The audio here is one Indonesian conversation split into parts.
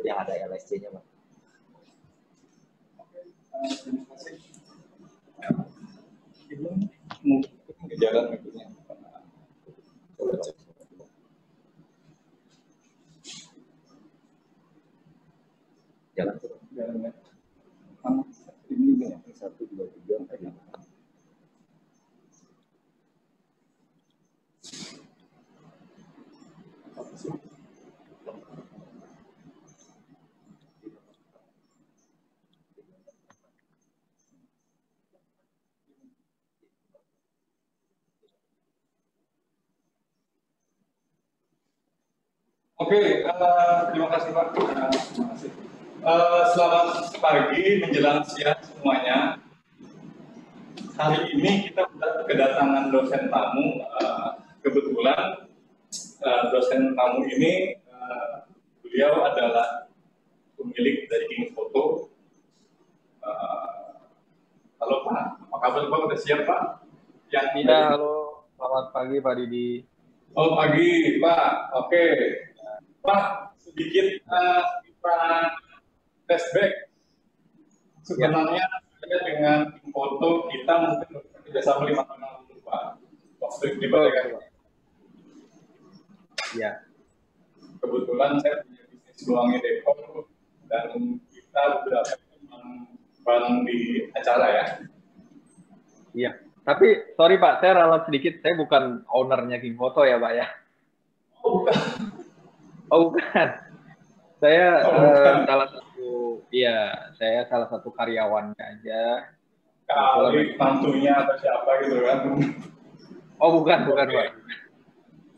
yang ada LSC-nya, Pak. Terima kasih. Mungkin ke jalan berikutnya. Jalan. Ini 1, 2, 3, 4, 5. Oke, terima kasih Pak. Terima kasih. Selamat pagi menjelang siang semuanya. Hari ini kita kedatangan dosen tamu. Kebetulan dosen tamu ini beliau adalah pemilik dari King Photo. Halo Pak, apa kabar Pak? Udah siap Pak? Iya, halo. Selamat pagi Pak Didi. Oh pagi Pak, oke. Pak, sedikit kita flashback. Sebenarnya dengan King Photo kita mungkin kerjasama 5 tahun lalu Pak. Waktu di Bali. Ya. Kebetulan saya punya bisnis Luangi Dekor dan kita beberapa bareng di acara ya. Iya. Tapi sorry Pak, saya ralat sedikit. Saya bukan ownernya King Photo ya Pak ya. Oh bukan. Oh bukan. Saya bukan. saya salah satu karyawannya aja. Kali mantunya atau siapa gitu kan? Oh bukan Pak.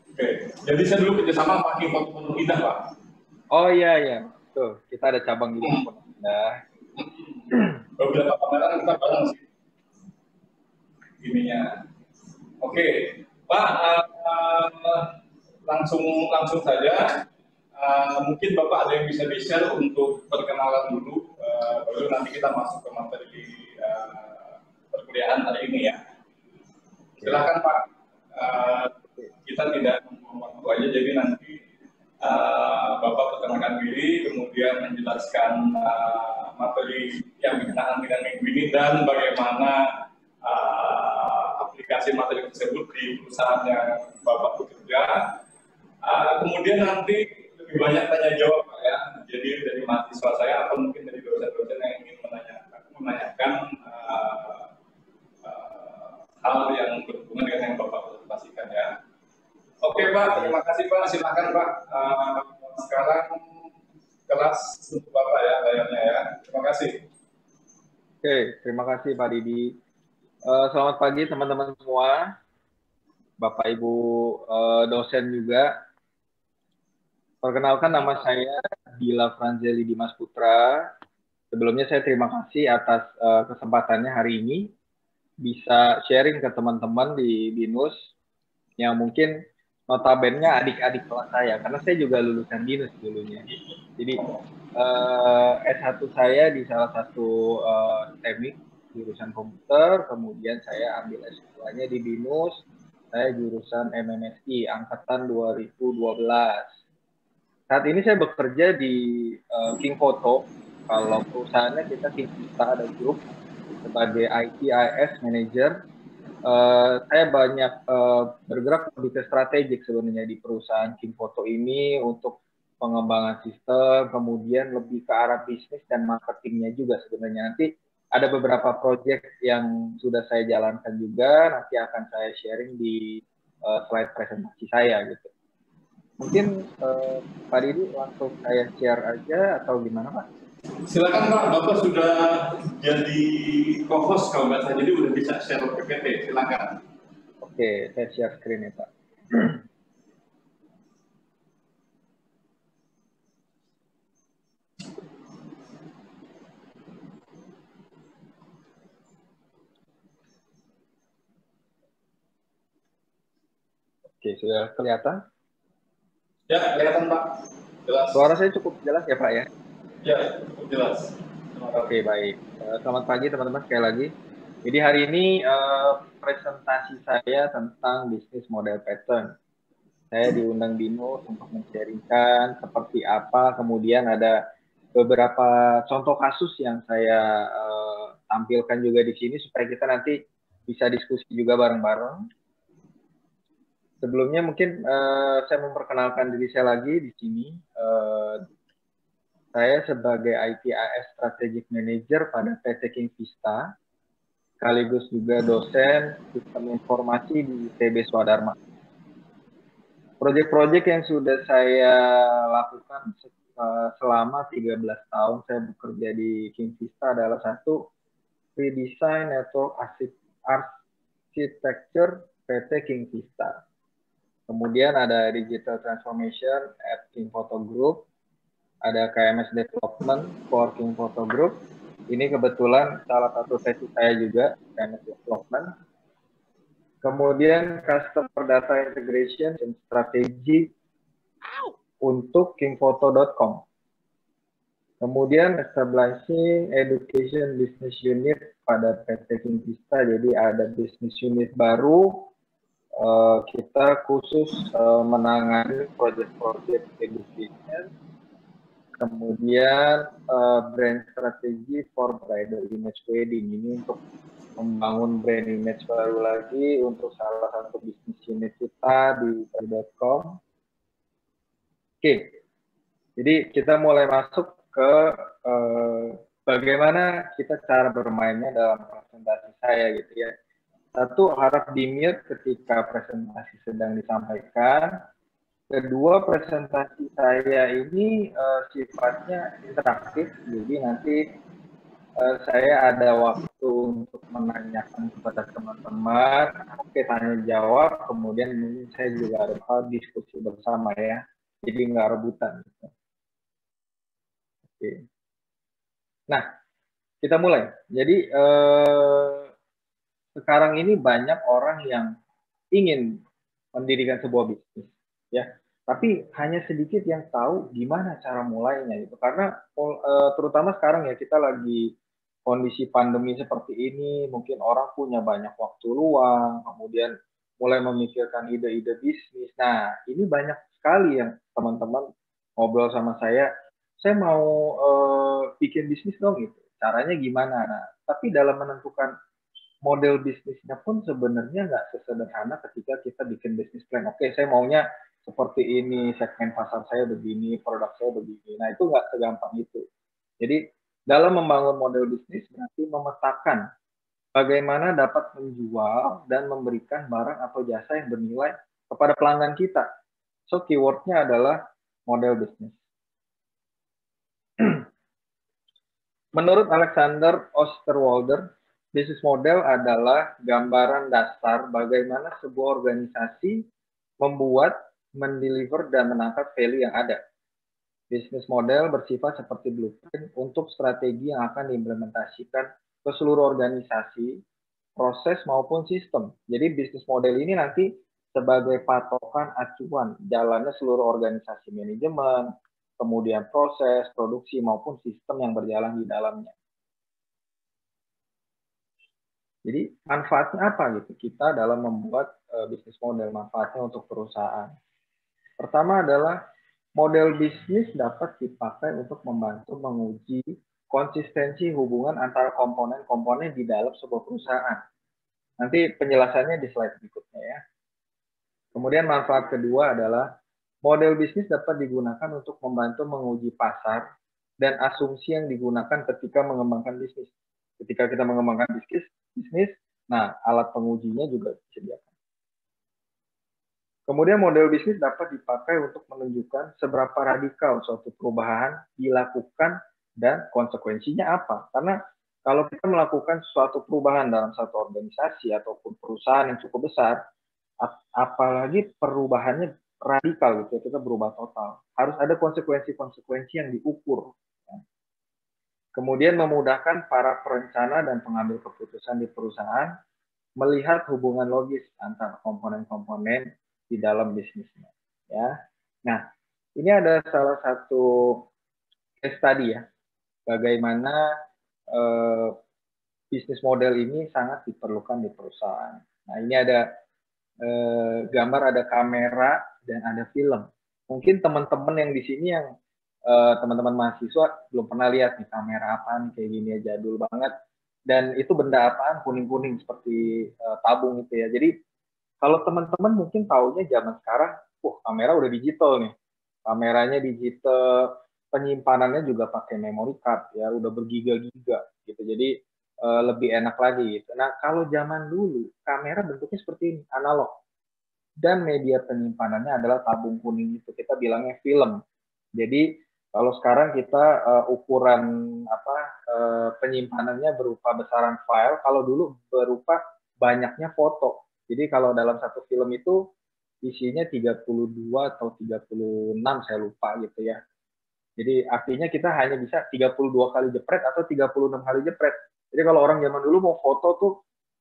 Oke. Jadi saya dulu kerjasama sama King Photo Pondok Indah Pak. Oh iya. Tuh, kita ada cabang di Pondok Indah. Beberapa pameran kita bareng sih. Ininya. Oke. Pak, langsung saja. Mungkin Bapak ada yang bisa di-share untuk perkenalan dulu, baru nanti kita masuk ke materi perkuliahan hari ini ya. Silakan Pak, kita tidak membuang waktu aja, jadi nanti Bapak perkenalkan diri, kemudian menjelaskan materi yang berkenaan dengan minggu ini dan bagaimana aplikasi materi tersebut di perusahaan yang Bapak bekerja. Kemudian nanti lebih banyak tanya jawab Pak ya. Jadi dari mahasiswa saya atau mungkin dari dosen-dosen yang ingin menanyakan hal yang berhubungan dengan yang Bapak presentasikan ya. Oke Pak, terima kasih Pak. Silakan Pak. Sekarang kelas untuk Bapak ya layarnya ya. Terima kasih. Oke, terima kasih Pak Didi. Selamat pagi teman-teman semua. Bapak Ibu dosen juga. Perkenalkan, nama saya Dila Franzeli Dimas Putra. Sebelumnya saya terima kasih atas kesempatannya hari ini bisa sharing ke teman-teman di BINUS yang mungkin notabene adik-adik kelas saya, karena saya juga lulusan BINUS dulunya. Jadi S1 saya di salah satu teknik jurusan komputer, kemudian saya ambil S2-nya di BINUS, saya jurusan MMSI angkatan 2012. Saat ini saya bekerja di King Photo. Kalau perusahaannya kita King Vista ada grup sebagai IT/IS manager. Saya banyak bergerak lebih ke strategik sebenarnya di perusahaan King Photo ini untuk pengembangan sistem, kemudian lebih ke arah bisnis dan marketingnya juga sebenarnya. Nanti ada beberapa proyek yang sudah saya jalankan juga, nanti akan saya sharing di slide presentasi saya gitu. Mungkin Pak Didi langsung saya share aja atau gimana Pak? Silakan Pak, Bapak sudah jadi co-host kalau nggak salah, jadi udah bisa share PPT, silakan. Oke, saya share screen ya Pak. Oke, sudah kelihatan? Ya, kelihatan Pak. Jelas. Suara saya cukup jelas ya Pak ya? Ya, cukup jelas. Oke, baik. Selamat pagi teman-teman sekali lagi. Jadi hari ini presentasi saya tentang bisnis model pattern. Saya diundang BINUS untuk men-sharingkan seperti apa, kemudian ada beberapa contoh kasus yang saya tampilkan juga di sini supaya kita nanti bisa diskusi juga bareng-bareng. Sebelumnya mungkin saya memperkenalkan diri saya lagi di sini. Saya sebagai ITAS Strategic Manager pada PT King Vista, sekaligus juga dosen Sistem Informasi di ITB Swadharma. Proyek-proyek yang sudah saya lakukan selama 13 tahun saya bekerja di King Vista adalah satu, Redesign Network Architecture PT King Vista. Kemudian ada Digital Transformation at King Photo Group, ada KMS Development for King Photo Group. Ini kebetulan salah satu sesi saya juga, KMS Development. Kemudian Customer Data Integration and Strategy untuk kingphoto.com. Kemudian Establishing Education Business Unit pada PT King Vista. Jadi ada business unit baru. Kita khusus menangani proyek-proyek education. Kemudian brand strategy for bridal image wedding, ini untuk membangun brand image baru lagi untuk salah satu bisnis unit kita di .com. Oke, jadi kita mulai masuk ke bagaimana kita cara bermainnya dalam presentasi saya gitu ya. Satu, harap di-mute ketika presentasi sedang disampaikan. Kedua, presentasi saya ini sifatnya interaktif, jadi nanti saya ada waktu untuk menanyakan kepada teman-teman, oke, tanya jawab, kemudian saya juga ada diskusi bersama ya, jadi nggak rebutan. Oke. Nah, kita mulai. Jadi sekarang ini banyak orang yang ingin mendirikan sebuah bisnis, ya. Tapi hanya sedikit yang tahu gimana cara mulainya gitu. Karena terutama sekarang ya kita lagi kondisi pandemi seperti ini, mungkin orang punya banyak waktu luang, kemudian mulai memikirkan ide-ide bisnis. Nah, ini banyak sekali yang teman-teman ngobrol sama saya mau bikin bisnis dong gitu. Caranya gimana? Nah, tapi dalam menentukan model bisnisnya pun sebenarnya nggak sesederhana ketika kita bikin bisnis plan. Oke, saya maunya seperti ini, segmen pasar saya begini, produk saya begini. Nah, itu nggak segampang itu. Jadi, dalam membangun model bisnis berarti memetakan bagaimana dapat menjual dan memberikan barang atau jasa yang bernilai kepada pelanggan kita. So, keywordnya adalah model bisnis. Menurut Alexander Osterwalder, bisnis model adalah gambaran dasar bagaimana sebuah organisasi membuat, mendeliver, dan menangkap value yang ada. Bisnis model bersifat seperti blueprint untuk strategi yang akan diimplementasikan ke seluruh organisasi, proses maupun sistem. Jadi bisnis model ini nanti sebagai patokan acuan jalannya seluruh organisasi manajemen, kemudian proses, produksi, maupun sistem yang berjalan di dalamnya. Jadi manfaatnya apa gitu kita dalam membuat bisnis model, manfaatnya untuk perusahaan. Pertama adalah model bisnis dapat dipakai untuk membantu menguji konsistensi hubungan antara komponen-komponen di dalam sebuah perusahaan. Nanti penjelasannya di slide berikutnya ya. Kemudian manfaat kedua adalah model bisnis dapat digunakan untuk membantu menguji pasar dan asumsi yang digunakan ketika mengembangkan bisnis. Ketika kita mengembangkan bisnis, nah alat pengujinya juga disediakan. Kemudian model bisnis dapat dipakai untuk menunjukkan seberapa radikal suatu perubahan dilakukan dan konsekuensinya apa. Karena kalau kita melakukan suatu perubahan dalam satu organisasi ataupun perusahaan yang cukup besar, apalagi perubahannya radikal gitu, kita berubah total. Harus ada konsekuensi-konsekuensi yang diukur. Kemudian memudahkan para perencana dan pengambil keputusan di perusahaan melihat hubungan logis antara komponen-komponen di dalam bisnisnya. Ya. Nah, ini ada salah satu case study ya, bagaimana bisnis model ini sangat diperlukan di perusahaan. Nah, ini ada gambar, ada kamera, dan ada film. Mungkin teman-teman yang di sini yang teman-teman mahasiswa belum pernah lihat nih kamera apaan kayak gini ya, jadul banget. Dan itu benda apaan kuning-kuning seperti tabung itu ya. Jadi kalau teman-teman mungkin taunya zaman sekarang, kamera udah digital nih. Kameranya digital, penyimpanannya juga pakai memory card ya, udah bergiga-giga gitu. Jadi lebih enak lagi gitu. Nah, kalau zaman dulu kamera bentuknya seperti ini, analog. Dan media penyimpanannya adalah tabung kuning itu, kita bilangnya film. Jadi kalau sekarang kita ukuran penyimpanannya berupa besaran file, kalau dulu berupa banyaknya foto. Jadi kalau dalam satu film itu isinya 32 atau 36, saya lupa gitu ya. Jadi artinya kita hanya bisa 32 kali jepret atau 36 kali jepret. Jadi kalau orang zaman dulu mau foto tuh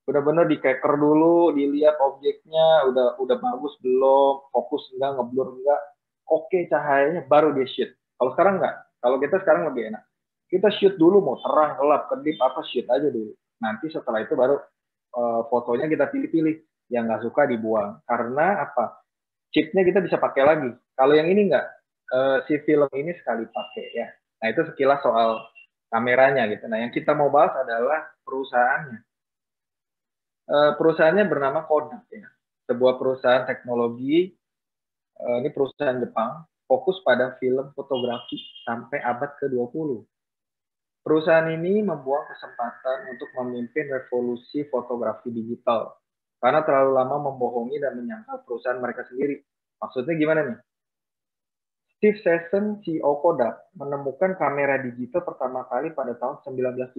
benar-benar di-keker dulu, dilihat objeknya udah bagus belum, fokus enggak, ngeblur enggak, oke cahayanya, baru dia shoot. Kalau sekarang enggak. Kalau kita sekarang lebih enak. Kita shoot dulu, mau terang, gelap, kedip, apa shoot aja dulu. Nanti setelah itu baru fotonya kita pilih-pilih. Yang nggak suka dibuang. Karena apa? Chipnya kita bisa pakai lagi. Kalau yang ini enggak, si film ini sekali pakai ya. Nah itu sekilas soal kameranya gitu. Nah yang kita mau bahas adalah perusahaannya. Perusahaannya bernama Kodak ya. Sebuah perusahaan teknologi, ini perusahaan Jepang, fokus pada film fotografi sampai abad ke-20. Perusahaan ini membuang kesempatan untuk memimpin revolusi fotografi digital karena terlalu lama membohongi dan menyangkal perusahaan mereka sendiri. Maksudnya gimana nih? Steve Sesson, CEO Kodak, menemukan kamera digital pertama kali pada tahun 1975.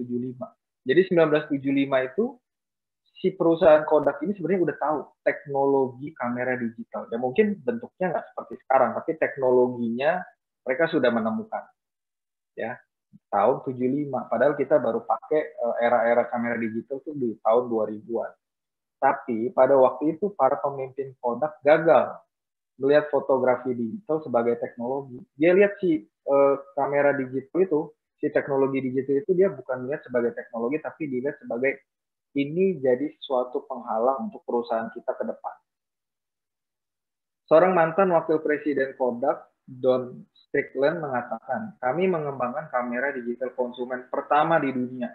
Jadi 1975 itu si perusahaan Kodak ini sebenarnya udah tahu teknologi kamera digital. Ya mungkin bentuknya nggak seperti sekarang, tapi teknologinya mereka sudah menemukan. Ya, tahun 75. Padahal kita baru pakai era-era kamera digital tuh di tahun 2000-an. Tapi pada waktu itu para pemimpin Kodak gagal melihat fotografi digital sebagai teknologi. Dia lihat si kamera digital itu, si teknologi digital itu dia bukan lihat sebagai teknologi, tapi dilihat sebagai ini jadi suatu penghalang untuk perusahaan kita ke depan. Seorang mantan wakil presiden Kodak, Don Strickland, mengatakan, kami mengembangkan kamera digital konsumen pertama di dunia,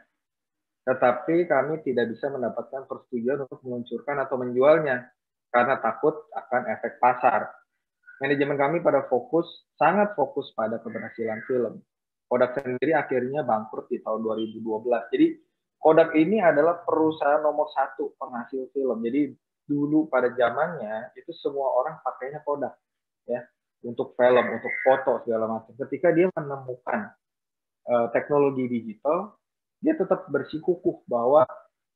tetapi kami tidak bisa mendapatkan persetujuan untuk meluncurkan atau menjualnya, karena takut akan efek pasar. Manajemen kami sangat fokus pada keberhasilan film. Kodak sendiri akhirnya bangkrut di tahun 2012. Jadi Kodak ini adalah perusahaan nomor 1 penghasil film. Jadi dulu pada zamannya itu semua orang pakainya Kodak ya untuk film, untuk foto segala macam. Ketika dia menemukan teknologi digital, dia tetap bersikukuh bahwa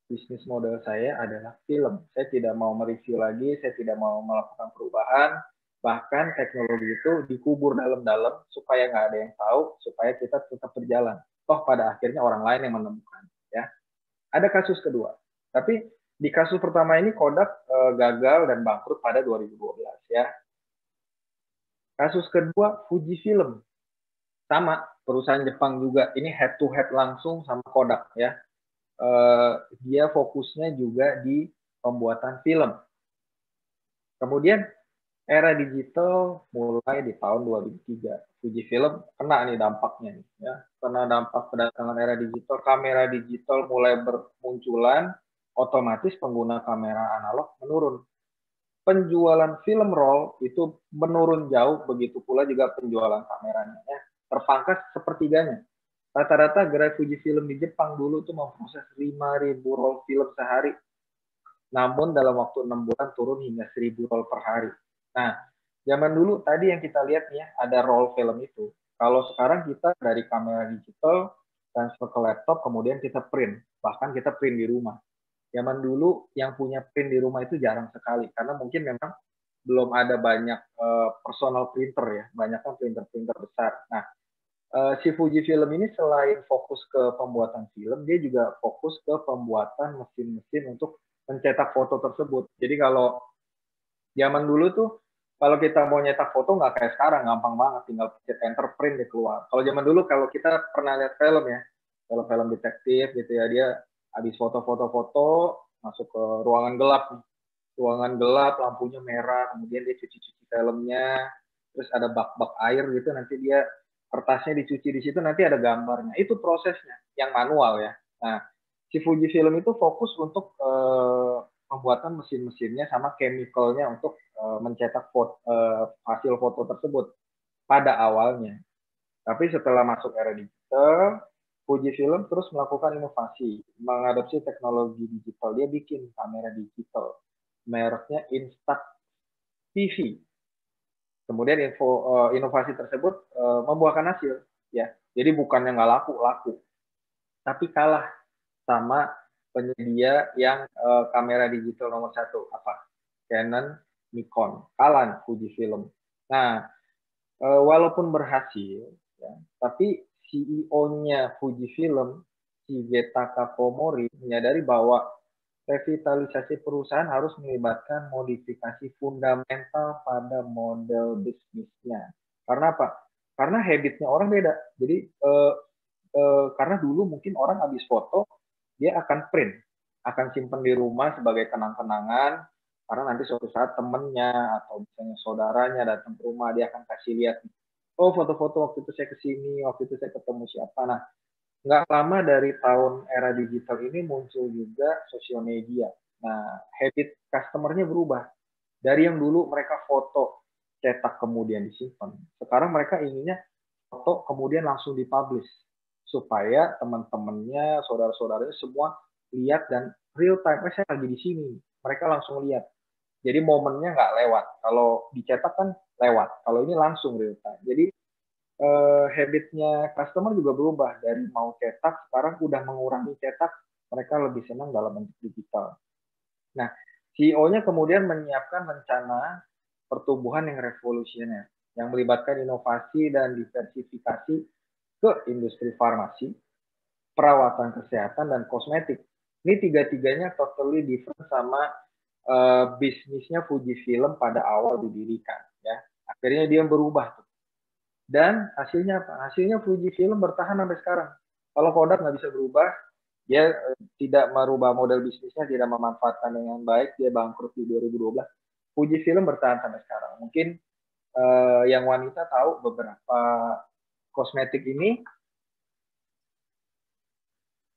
bisnis model saya adalah film. Saya tidak mau mereview lagi, saya tidak mau melakukan perubahan. Bahkan teknologi itu dikubur dalam-dalam supaya nggak ada yang tahu, supaya kita tetap berjalan. Toh pada akhirnya orang lain yang menemukan. Ya. Ada kasus kedua. Tapi di kasus pertama ini Kodak gagal dan bangkrut pada 2012 ya. Kasus kedua Fujifilm. Sama, perusahaan Jepang juga. Ini head to head langsung sama Kodak ya. Dia fokusnya juga di pembuatan film. Kemudian era digital mulai di tahun 2003. Fujifilm kena nih dampaknya nih, ya. Kena dampak kedatangan era digital, kamera digital mulai bermunculan, otomatis pengguna kamera analog menurun. Penjualan film roll itu menurun jauh, begitu pula juga penjualan kameranya, ya. Terpangkas sepertiganya. Rata-rata gerai Fujifilm di Jepang dulu tuh memproses 5.000 roll film sehari. Namun dalam waktu 6 bulan turun hingga 1.000 roll per hari. Nah, zaman dulu tadi yang kita lihat ya, ada roll film itu. Kalau sekarang kita dari kamera digital, transfer ke laptop, kemudian kita print. Bahkan kita print di rumah. Zaman dulu yang punya print di rumah itu jarang sekali. Karena mungkin memang belum ada banyak personal printer ya. Banyak kan printer-printer besar. Nah, si Fujifilm ini selain fokus ke pembuatan film, dia juga fokus ke pembuatan mesin-mesin untuk mencetak foto tersebut. Jadi kalau zaman dulu tuh kalau kita mau nyetak foto nggak kayak sekarang, gampang banget, tinggal pencet enter print dia keluar. Kalau zaman dulu kalau kita pernah lihat film ya, film detektif gitu ya, dia habis foto-foto masuk ke ruangan gelap nih. Ruangan gelap, lampunya merah, kemudian dia cuci-cuci filmnya, terus ada bak-bak air gitu, nanti dia kertasnya dicuci di situ, nanti ada gambarnya. Itu prosesnya, yang manual ya. Nah, si Fujifilm itu fokus untuk pembuatan mesin-mesinnya sama chemicalnya untuk mencetak hasil foto tersebut pada awalnya. Tapi setelah masuk era digital, Fujifilm terus melakukan inovasi, mengadopsi teknologi digital. Dia bikin kamera digital, mereknya Instax TV. Kemudian inovasi tersebut membuahkan hasil, ya. Jadi bukannya nggak laku, tapi kalah sama penyedia yang kamera digital nomor 1 apa? Canon, Nikon, kalah Fujifilm. Nah, walaupun berhasil, ya, tapi CEO-nya Fujifilm, Shigeta Komori, menyadari bahwa revitalisasi perusahaan harus melibatkan modifikasi fundamental pada model bisnisnya. Karena apa? Karena habitnya orang beda. Jadi karena dulu mungkin orang habis foto, dia akan print, akan simpan di rumah sebagai kenang-kenangan, karena nanti suatu saat temennya atau misalnya saudaranya datang ke rumah, dia akan kasih lihat, oh foto-foto waktu itu saya kesini, waktu itu saya ketemu siapa. Nah, nggak lama dari tahun era digital ini muncul juga sosial media. Nah, habit customer-nya berubah. Dari yang dulu mereka foto, cetak kemudian disimpan. Sekarang mereka inginnya foto kemudian langsung dipublish. Supaya teman-temannya, saudara-saudaranya semua lihat dan real time. Saya lagi di sini. Mereka langsung lihat. Jadi momennya nggak lewat. Kalau dicetak kan lewat. Kalau ini langsung real time. Jadi habitnya customer juga berubah dari mau cetak sekarang udah mengurangi cetak, mereka lebih senang dalam bentuk digital. Nah, CEO-nya kemudian menyiapkan rencana pertumbuhan yang revolusioner yang melibatkan inovasi dan diversifikasi ke industri farmasi, perawatan kesehatan dan kosmetik. Ini tiga-tiganya totally different sama bisnisnya Fujifilm pada awal didirikan, ya. Akhirnya dia berubah tuh. Dan hasilnya apa? Hasilnya Fujifilm bertahan sampai sekarang. Kalau Kodak nggak bisa berubah, dia tidak merubah model bisnisnya, tidak memanfaatkan dengan baik, dia bangkrut di 2012. Fujifilm bertahan sampai sekarang. Mungkin yang wanita tahu beberapa kosmetik ini.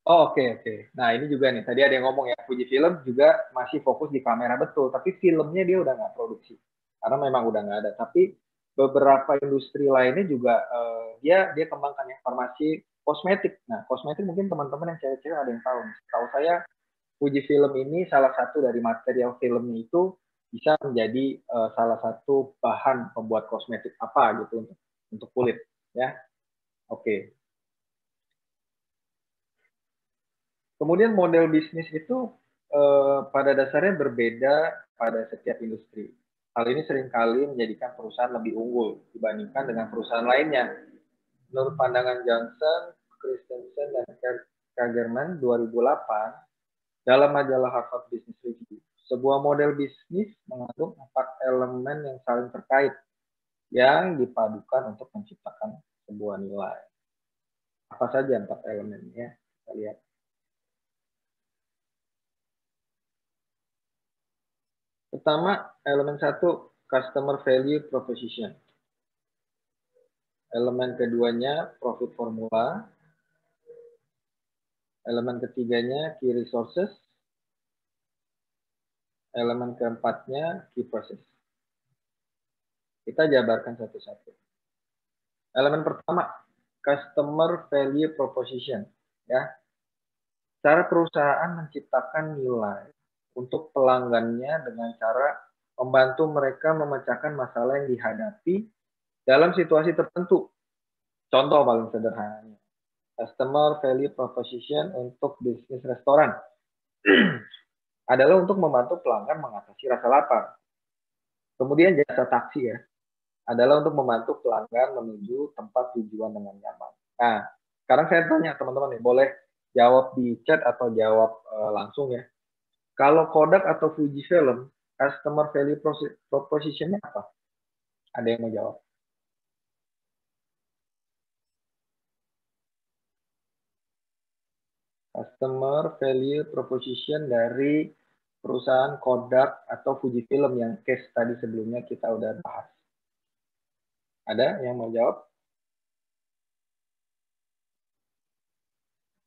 Oh, oke. Nah, ini juga nih, tadi ada yang ngomong ya, Fujifilm juga masih fokus di kamera betul, tapi filmnya dia udah nggak produksi. Karena memang udah nggak ada. Tapi beberapa industri lainnya juga dia kembangkan ya, farmasi, kosmetik. Nah, kosmetik mungkin teman-teman yang cewek-cewek ada yang tahu. Tahu saya, Fujifilm ini salah satu dari material filmnya itu bisa menjadi salah satu bahan pembuat kosmetik apa gitu untuk kulit, ya. Oke. Kemudian model bisnis itu pada dasarnya berbeda pada setiap industri. Hal ini seringkali menjadikan perusahaan lebih unggul dibandingkan dengan perusahaan lainnya. Menurut pandangan Johnson, Christensen, dan Kagerman 2008, dalam majalah Harvard Business Review, sebuah model bisnis mengandung 4 elemen yang saling terkait yang dipadukan untuk menciptakan sebuah nilai. Apa saja 4 elemennya? Kita lihat. Pertama, elemen 1, customer value proposition. Elemen keduanya, profit formula. Elemen ketiganya, key resources. Elemen keempatnya, key process. Kita jabarkan satu-satu. Elemen pertama, customer value proposition. Ya, cara perusahaan menciptakan nilai untuk pelanggannya dengan cara membantu mereka memecahkan masalah yang dihadapi dalam situasi tertentu. Contoh paling sederhananya, customer value proposition untuk bisnis restoran adalah untuk membantu pelanggan mengatasi rasa lapar. Kemudian jasa taksi ya, adalah untuk membantu pelanggan menuju tempat tujuan dengan nyaman. Nah, sekarang saya tanya teman-teman nih, boleh jawab di chat atau jawab langsung ya. Kalau Kodak atau Fujifilm, customer value proposition-nya apa? Ada yang mau jawab? Customer value proposition dari perusahaan Kodak atau Fujifilm yang case tadi sebelumnya kita udah bahas. Ada yang mau jawab?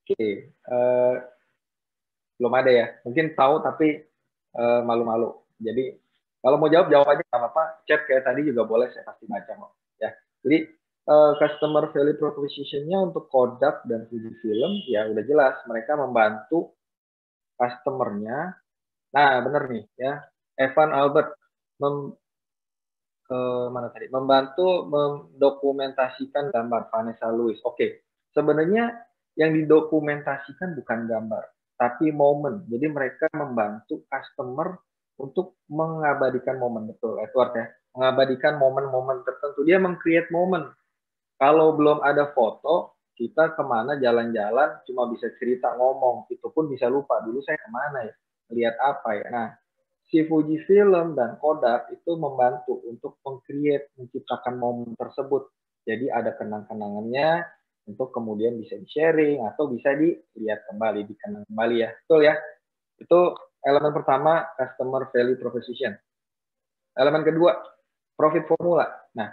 Oke, belum ada ya. Mungkin tahu tapi malu-malu. Jadi kalau mau jawab aja nggak apa-apa. Chat kayak tadi juga boleh, saya pasti baca kok. Ya. Jadi customer value proposition-nya untuk Kodak dan Fujifilm ya udah jelas, mereka membantu customer-nya. Nah, benar nih ya. Evan Albert mana tadi? Membantu mendokumentasikan gambar Vanessa Lewis. Oke. Sebenarnya yang didokumentasikan bukan gambar, tapi momen. Jadi mereka membantu customer untuk mengabadikan momen, betul Edward ya. Mengabadikan momen-momen tertentu. Dia meng-create momen. Kalau belum ada foto, kita kemana jalan-jalan cuma bisa cerita ngomong. Itu pun bisa lupa. Dulu saya kemana ya? Lihat apa ya? Nah, si Fujifilm dan Kodak itu membantu untuk meng-create, menciptakan momen tersebut. Jadi ada kenang-kenangannya untuk kemudian bisa di-sharing atau bisa dilihat kembali, dikenang kembali ya. Betul ya? Itu elemen pertama, customer value proposition. Elemen kedua, profit formula. Nah,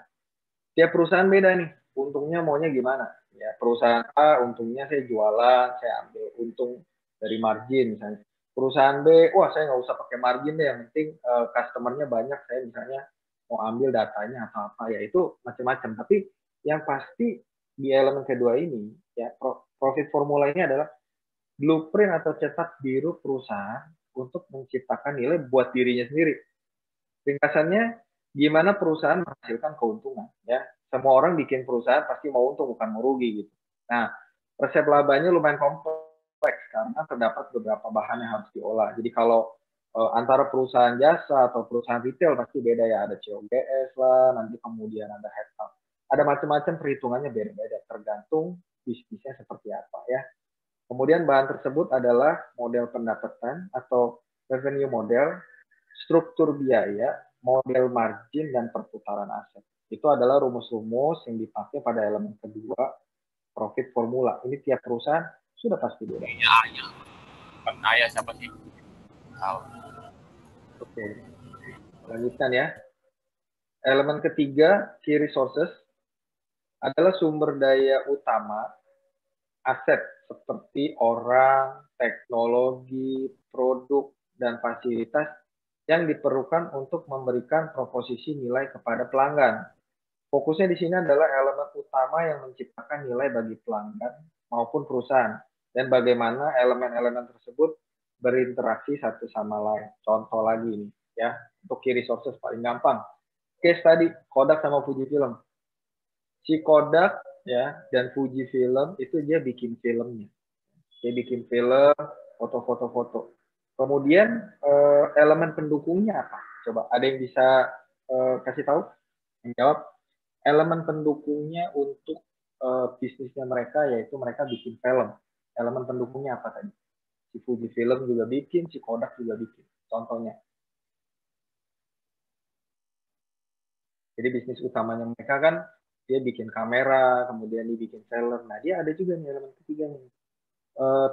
tiap perusahaan beda nih, untungnya maunya gimana. Ya, perusahaan A untungnya saya jualan, saya ambil untung dari margin misalnya. Perusahaan B, wah saya nggak usah pakai margin deh, yang penting customer-nya banyak, saya misalnya mau ambil datanya atau apa, ya itu macam-macam. Tapi yang pasti di elemen kedua ini, ya profit formula ini adalah blueprint atau cetak biru perusahaan untuk menciptakan nilai buat dirinya sendiri. Ringkasannya, gimana perusahaan menghasilkan keuntungan, ya. Semua orang bikin perusahaan pasti mau untung, bukan mau rugi gitu. Nah, resep labanya lumayan kompleks karena terdapat beberapa bahan yang harus diolah. Jadi kalau antara perusahaan jasa atau perusahaan retail pasti beda ya, ada COGS lah, nanti kemudian ada headcount. Ada macam-macam perhitungannya beda-beda, tergantung bisnisnya seperti apa ya. Kemudian bahan tersebut adalah model pendapatan atau revenue model, struktur biaya, model margin, dan perputaran aset. Itu adalah rumus-rumus yang dipakai pada elemen kedua, profit formula. Ini tiap perusahaan sudah pasti beda. Iya. Ayah siapa sih? Tahu. Oke. Lanjutkan ya. Elemen ketiga, key resources, adalah sumber daya utama, aset seperti orang, teknologi, produk, dan fasilitas yang diperlukan untuk memberikan proposisi nilai kepada pelanggan. Fokusnya di sini adalah elemen utama yang menciptakan nilai bagi pelanggan maupun perusahaan, dan bagaimana elemen-elemen tersebut berinteraksi satu sama lain. Contoh lagi ini, ya, untuk key resources paling gampang. Case tadi, Kodak sama Fujifilm. Si Kodak ya dan Fujifilm itu dia bikin filmnya. Dia bikin film, foto-foto. Kemudian elemen pendukungnya apa? Coba ada yang bisa kasih tahu? Yang jawab. Elemen pendukungnya untuk bisnisnya mereka yaitu mereka bikin film. Elemen pendukungnya apa tadi? Si Fujifilm juga bikin, si Kodak juga bikin. Contohnya. Jadi bisnis utamanya mereka kan dia bikin kamera, kemudian dia bikin film. Nah dia ada juga nih elemen ketiga nih.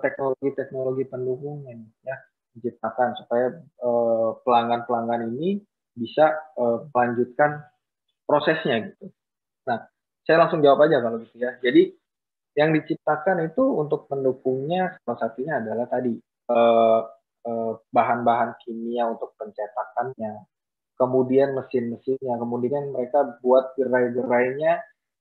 Teknologi-teknologi pendukungnya nih, ya, diciptakan supaya pelanggan-pelanggan ini bisa melanjutkan prosesnya gitu. Nah, saya langsung jawab aja kalau gitu ya. Jadi yang diciptakan itu untuk pendukungnya salah satunya adalah tadi bahan-bahan kimia untuk pencetakannya, kemudian mesin-mesinnya, kemudian mereka buat gerai-gerainya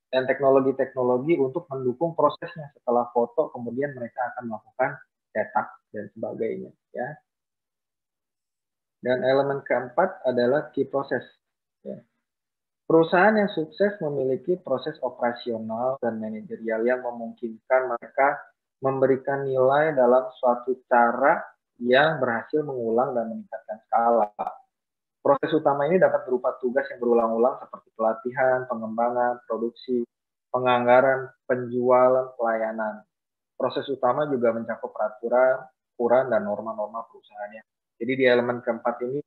dan teknologi-teknologi untuk mendukung prosesnya. Setelah foto, kemudian mereka akan melakukan cetak dan sebagainya. Ya. Dan elemen keempat adalah key process. Ya. Perusahaan yang sukses memiliki proses operasional dan manajerial yang memungkinkan mereka memberikan nilai dalam suatu cara yang berhasil mengulang dan meningkatkan skala. Proses utama ini dapat berupa tugas yang berulang-ulang seperti pelatihan, pengembangan, produksi, penganggaran, penjualan, pelayanan. Proses utama juga mencakup peraturan, ukuran, dan norma-norma perusahaannya. Jadi di elemen keempat ini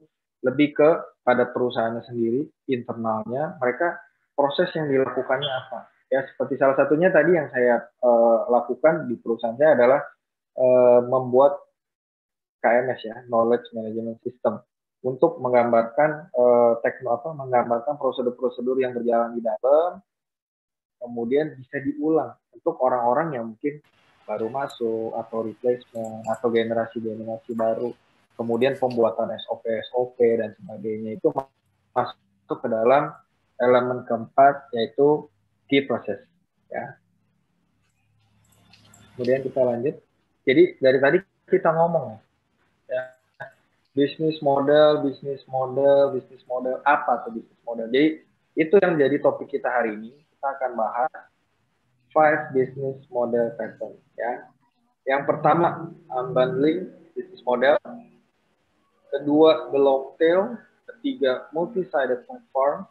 lebih ke pada perusahaannya sendiri, internalnya, mereka proses yang dilakukannya apa. Ya, seperti salah satunya tadi yang saya lakukan di perusahaan saya adalah membuat KMS ya, Knowledge Management System, untuk menggambarkan menggambarkan prosedur-prosedur yang berjalan di dalam, kemudian bisa diulang untuk orang-orang yang mungkin baru masuk, atau replacement, atau generasi-generasi baru, kemudian pembuatan SOP dan sebagainya, itu masuk ke dalam elemen keempat, yaitu key process. Ya. Kemudian kita lanjut. Jadi dari tadi kita ngomong, ya, bisnis model, apa tuh bisnis model? Jadi itu yang jadi topik kita hari ini. Kita akan bahas 5 business model pattern. Ya. Yang pertama, unbundling business model. Kedua, the long tail. Ketiga, multi-sided platform.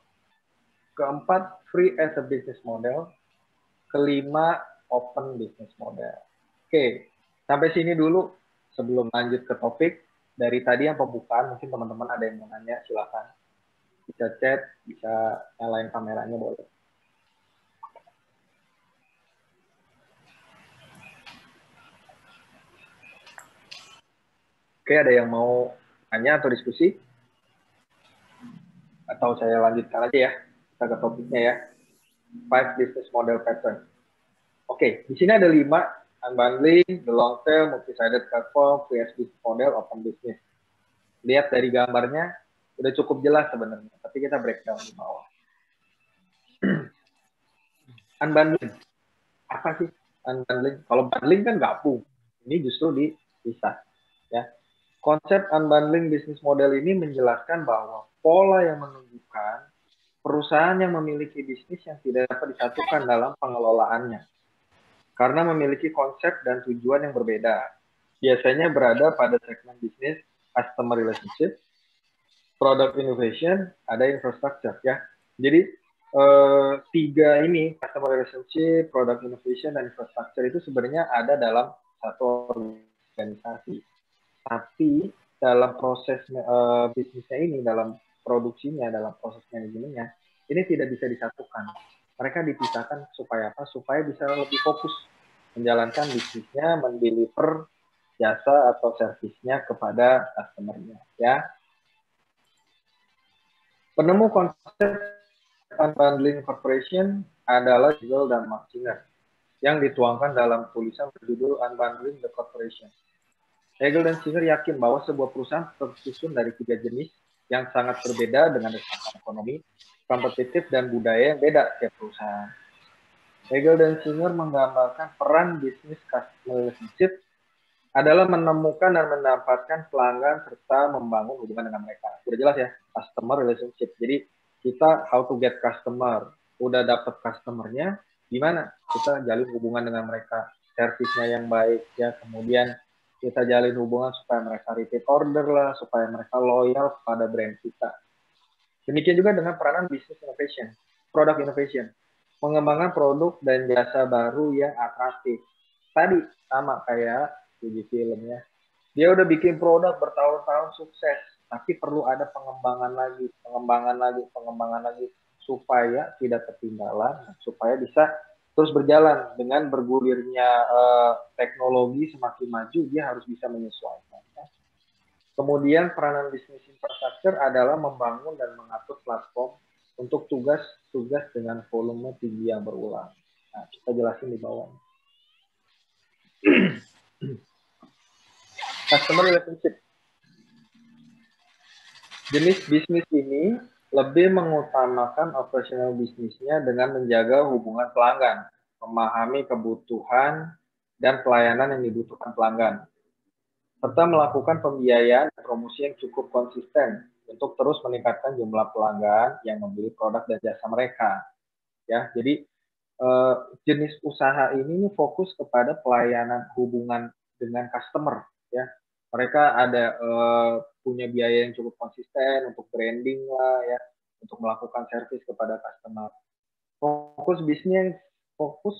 Keempat, free as a business model. Kelima, open business model. Oke, sampai sini dulu sebelum lanjut ke topik. Dari tadi yang pembukaan, mungkin teman-teman ada yang mau nanya, silakan. Bisa chat, bisa nyalain kameranya, boleh. Oke, ada yang mau nanya atau diskusi? Atau saya lanjutkan aja ya, kita ke topiknya ya. 5 business model pattern. Oke, di sini ada 5, unbundling, the long tail, multi-sided platform, free as business model, open business. Lihat dari gambarnya, udah cukup jelas sebenarnya, tapi kita breakdown di bawah. Unbundling, apa sih unbundling? Kalau bundling kan gabung, ini justru dipisah. Ya. Konsep unbundling business model ini menjelaskan bahwa pola yang menunjukkan perusahaan yang memiliki bisnis yang tidak dapat disatukan dalam pengelolaannya, karena memiliki konsep dan tujuan yang berbeda. Biasanya berada pada segmen bisnis, customer relationship, product innovation, ada infrastructure ya. Jadi 3 ini, customer relationship, product innovation, dan infrastructure itu sebenarnya ada dalam satu organisasi. Tapi dalam proses bisnisnya ini, dalam produksinya, dalam proses manajemennya, ini tidak bisa disatukan. Mereka dipisahkan supaya apa? Supaya bisa lebih fokus menjalankan bisnisnya, mendeliver jasa atau servisnya kepada customer-nya. Ya. Penemu konsep unbundling corporation adalah Hegel dan Mark Singer yang dituangkan dalam tulisan berjudul Unbundling the Corporation. Hegel dan Singer yakin bahwa sebuah perusahaan tersusun dari 3 jenis yang sangat berbeda dengan desakan ekonomi, kompetitif, dan budaya yang beda tiap perusahaan. Hegel dan Singer menggambarkan peran bisnis customer relationship adalah menemukan dan mendapatkan pelanggan serta membangun hubungan dengan mereka. Sudah jelas ya, customer relationship. Jadi kita how to get customer. Udah dapat customernya, gimana? Kita jalin hubungan dengan mereka. Servisnya yang baik ya, kemudian kita jalin hubungan supaya mereka repeat order lah, supaya mereka loyal kepada brand kita. Demikian juga dengan peranan business innovation, product innovation. Mengembangkan produk dan jasa baru yang atraktif. Tadi sama kayak uji filmnya. Dia udah bikin produk bertahun-tahun sukses, tapi perlu ada pengembangan lagi, supaya tidak ketinggalan, supaya bisa terus berjalan. Dengan bergulirnya teknologi semakin maju, dia harus bisa menyesuaikan. Kemudian peranan bisnis infrastruktur adalah membangun dan mengatur platform untuk tugas-tugas dengan volume tinggi yang berulang. Nah, kita jelasin di bawah. Customer relationship. Jenis bisnis ini lebih mengutamakan operasional bisnisnya dengan menjaga hubungan pelanggan, memahami kebutuhan dan pelayanan yang dibutuhkan pelanggan, serta melakukan pembiayaan dan promosi yang cukup konsisten untuk terus meningkatkan jumlah pelanggan yang membeli produk dan jasa mereka. Ya, jadi jenis usaha ini fokus kepada pelayanan hubungan dengan customer. Ya, mereka ada punya biaya yang cukup konsisten untuk branding lah, ya, untuk melakukan servis kepada customer. Fokus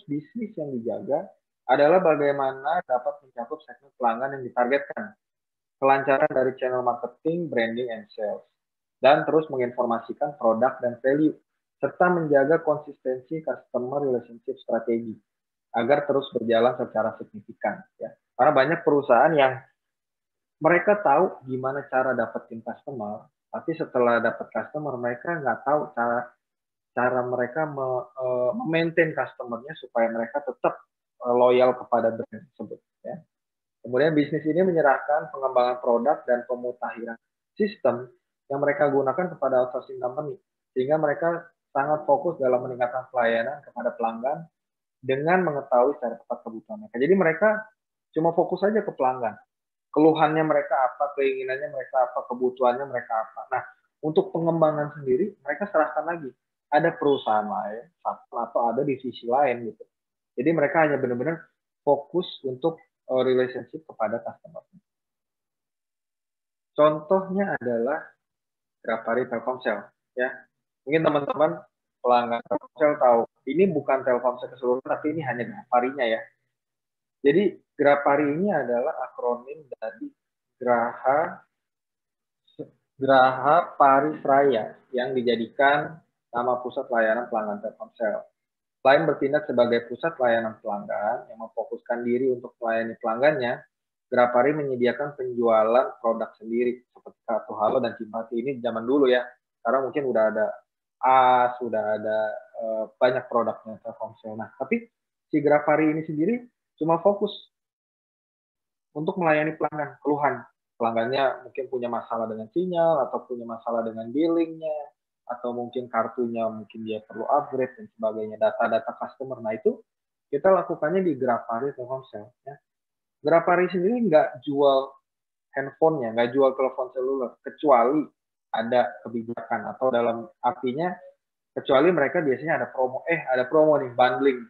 bisnis yang dijaga adalah bagaimana dapat mencakup segmen pelanggan yang ditargetkan, kelancaran dari channel marketing, branding, and sales, dan terus menginformasikan produk dan value, serta menjaga konsistensi customer relationship strategi agar terus berjalan secara signifikan. Ya. Karena banyak perusahaan yang mereka tahu gimana cara dapetin customer, tapi setelah dapat customer mereka nggak tahu cara mereka memaintain customernya supaya mereka tetap loyal kepada brand tersebut. Ya. Kemudian bisnis ini menyerahkan pengembangan produk dan pemutakhiran sistem yang mereka gunakan kepada outsourcing company, sehingga mereka sangat fokus dalam meningkatkan pelayanan kepada pelanggan dengan mengetahui secara tepat kebutuhan mereka. Jadi mereka cuma fokus saja ke pelanggan. Keluhannya mereka apa, keinginannya mereka apa, kebutuhannya mereka apa. Nah, untuk pengembangan sendiri, mereka serahkan lagi. Ada perusahaan lain, atau ada divisi lain gitu. Jadi mereka hanya benar-benar fokus untuk relationship kepada customer. Contohnya adalah Grapari Telkomsel. Ya, mungkin teman-teman pelanggan Telkomsel tahu, ini bukan Telkomsel keseluruhan, tapi ini hanya Graparinya ya. Jadi Grapari ini adalah akronim dari Graha Parisraya yang dijadikan nama pusat layanan pelanggan Telkomsel. Selain bertindak sebagai pusat layanan pelanggan yang memfokuskan diri untuk melayani pelanggannya, Grapari menyediakan penjualan produk sendiri seperti Kartu Halo dan Simpati. Ini zaman dulu ya. Sekarang mungkin udah ada sudah ada banyak produknya Telkomsel. Nah, tapi si Grapari ini sendiri cuma fokus untuk melayani pelanggan, keluhan. Pelanggannya mungkin punya masalah dengan sinyal, atau punya masalah dengan billingnya, atau mungkin kartunya mungkin dia perlu upgrade dan sebagainya, data-data customer. Nah, itu kita lakukannya di Grapari Telkomsel. Ya. Grapari sendiri nggak jual handphonenya, nggak jual telepon seluler, kecuali ada kebijakan, atau dalam artinya, kecuali mereka biasanya ada promo nih, bundling.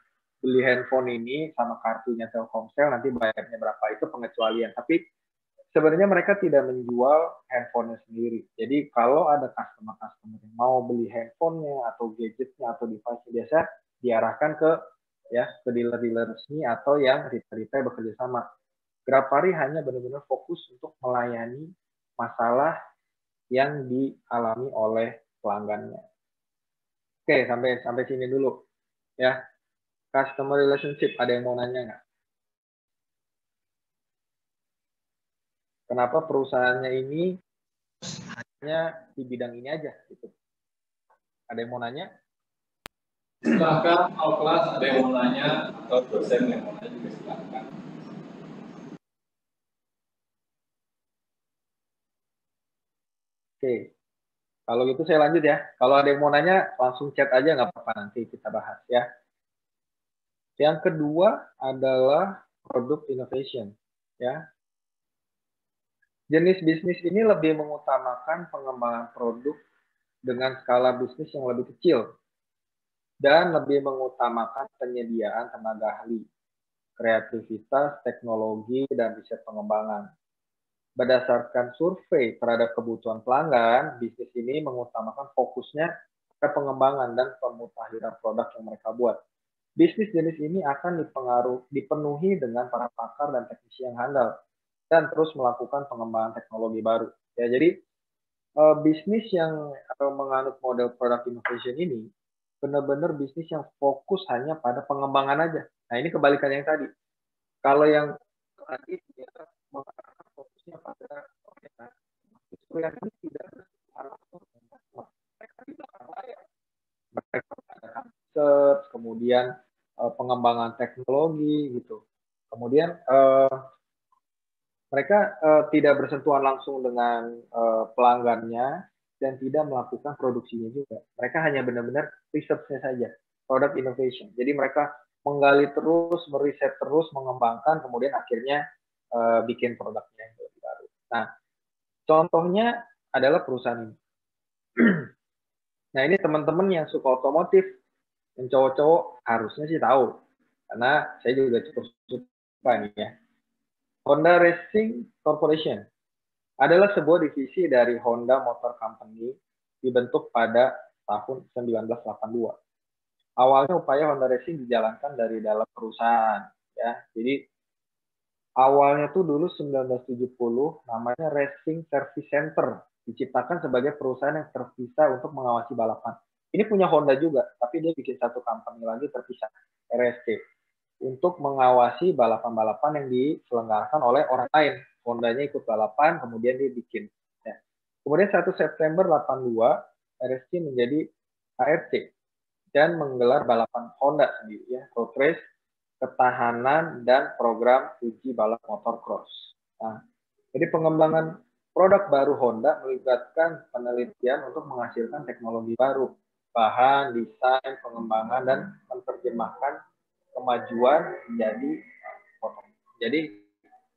Beli handphone ini sama kartunya Telkomsel, nanti bayarnya berapa, itu pengecualian. Tapi sebenarnya mereka tidak menjual handphonenya sendiri. Jadi kalau ada customer yang mau beli handphonenya atau gadgetnya atau device, biasa diarahkan ke dealer-dealer resmi atau yang retail bekerja sama. Grapari hanya benar-benar fokus untuk melayani masalah yang dialami oleh pelanggannya. Oke, sampai sini dulu ya. Customer relationship, ada yang mau nanya nggak? Kenapa perusahaannya ini hanya di bidang ini aja gitu? Ada yang mau nanya? Silakan, all kelas ada yang mau nanya atau dosen yang mau nanya juga silakan. Oke, kalau gitu saya lanjut ya. Kalau ada yang mau nanya langsung chat aja, nggak apa-apa, nanti kita bahas ya. Yang kedua adalah product innovation ya. Jenis bisnis ini lebih mengutamakan pengembangan produk dengan skala bisnis yang lebih kecil dan lebih mengutamakan penyediaan tenaga ahli, kreativitas, teknologi, dan riset pengembangan. Berdasarkan survei terhadap kebutuhan pelanggan, bisnis ini mengutamakan fokusnya ke pengembangan dan pemutakhiran produk yang mereka buat. Bisnis jenis ini akan dipenuhi dengan para pakar dan teknisi yang handal dan terus melakukan pengembangan teknologi baru. Ya, jadi bisnis yang menganut model product innovation ini benar-benar bisnis yang fokus hanya pada pengembangan aja. Nah, ini kebalikan yang tadi. Kalau yang tadi dia mengarahkan fokusnya pada justru yang ini tidak mereka di belakang layar. Mereka ada research, kemudian pengembangan teknologi gitu. Kemudian mereka tidak bersentuhan langsung dengan pelanggannya dan tidak melakukan produksinya juga. Mereka hanya benar-benar research-nya saja, product innovation. Jadi mereka menggali terus, meriset terus, mengembangkan, kemudian akhirnya bikin produknya yang lebih baru. Nah, contohnya adalah perusahaan ini. Nah, ini teman-teman yang suka otomotif, yang cowok-cowok harusnya sih tahu, karena saya juga cukup suka nih ya. Honda Racing Corporation adalah sebuah divisi dari Honda Motor Company, dibentuk pada tahun 1982. Awalnya upaya Honda Racing dijalankan dari dalam perusahaan, ya. Jadi awalnya tuh dulu 1970 namanya Racing Service Center, diciptakan sebagai perusahaan yang terpisah untuk mengawasi balapan. Ini punya Honda juga, tapi dia bikin satu company lagi terpisah, RSC, untuk mengawasi balapan-balapan yang diselenggarakan oleh orang lain. Hondanya ikut balapan, kemudian dia bikin. Ya. Kemudian 1 September 82, RSC menjadi HRC dan menggelar balapan Honda sendiri, ya, road race ketahanan, dan program uji balap motor cross. Nah, jadi pengembangan produk baru Honda melibatkan penelitian untuk menghasilkan teknologi baru, bahan, desain, pengembangan, dan menerjemahkan kemajuan jadi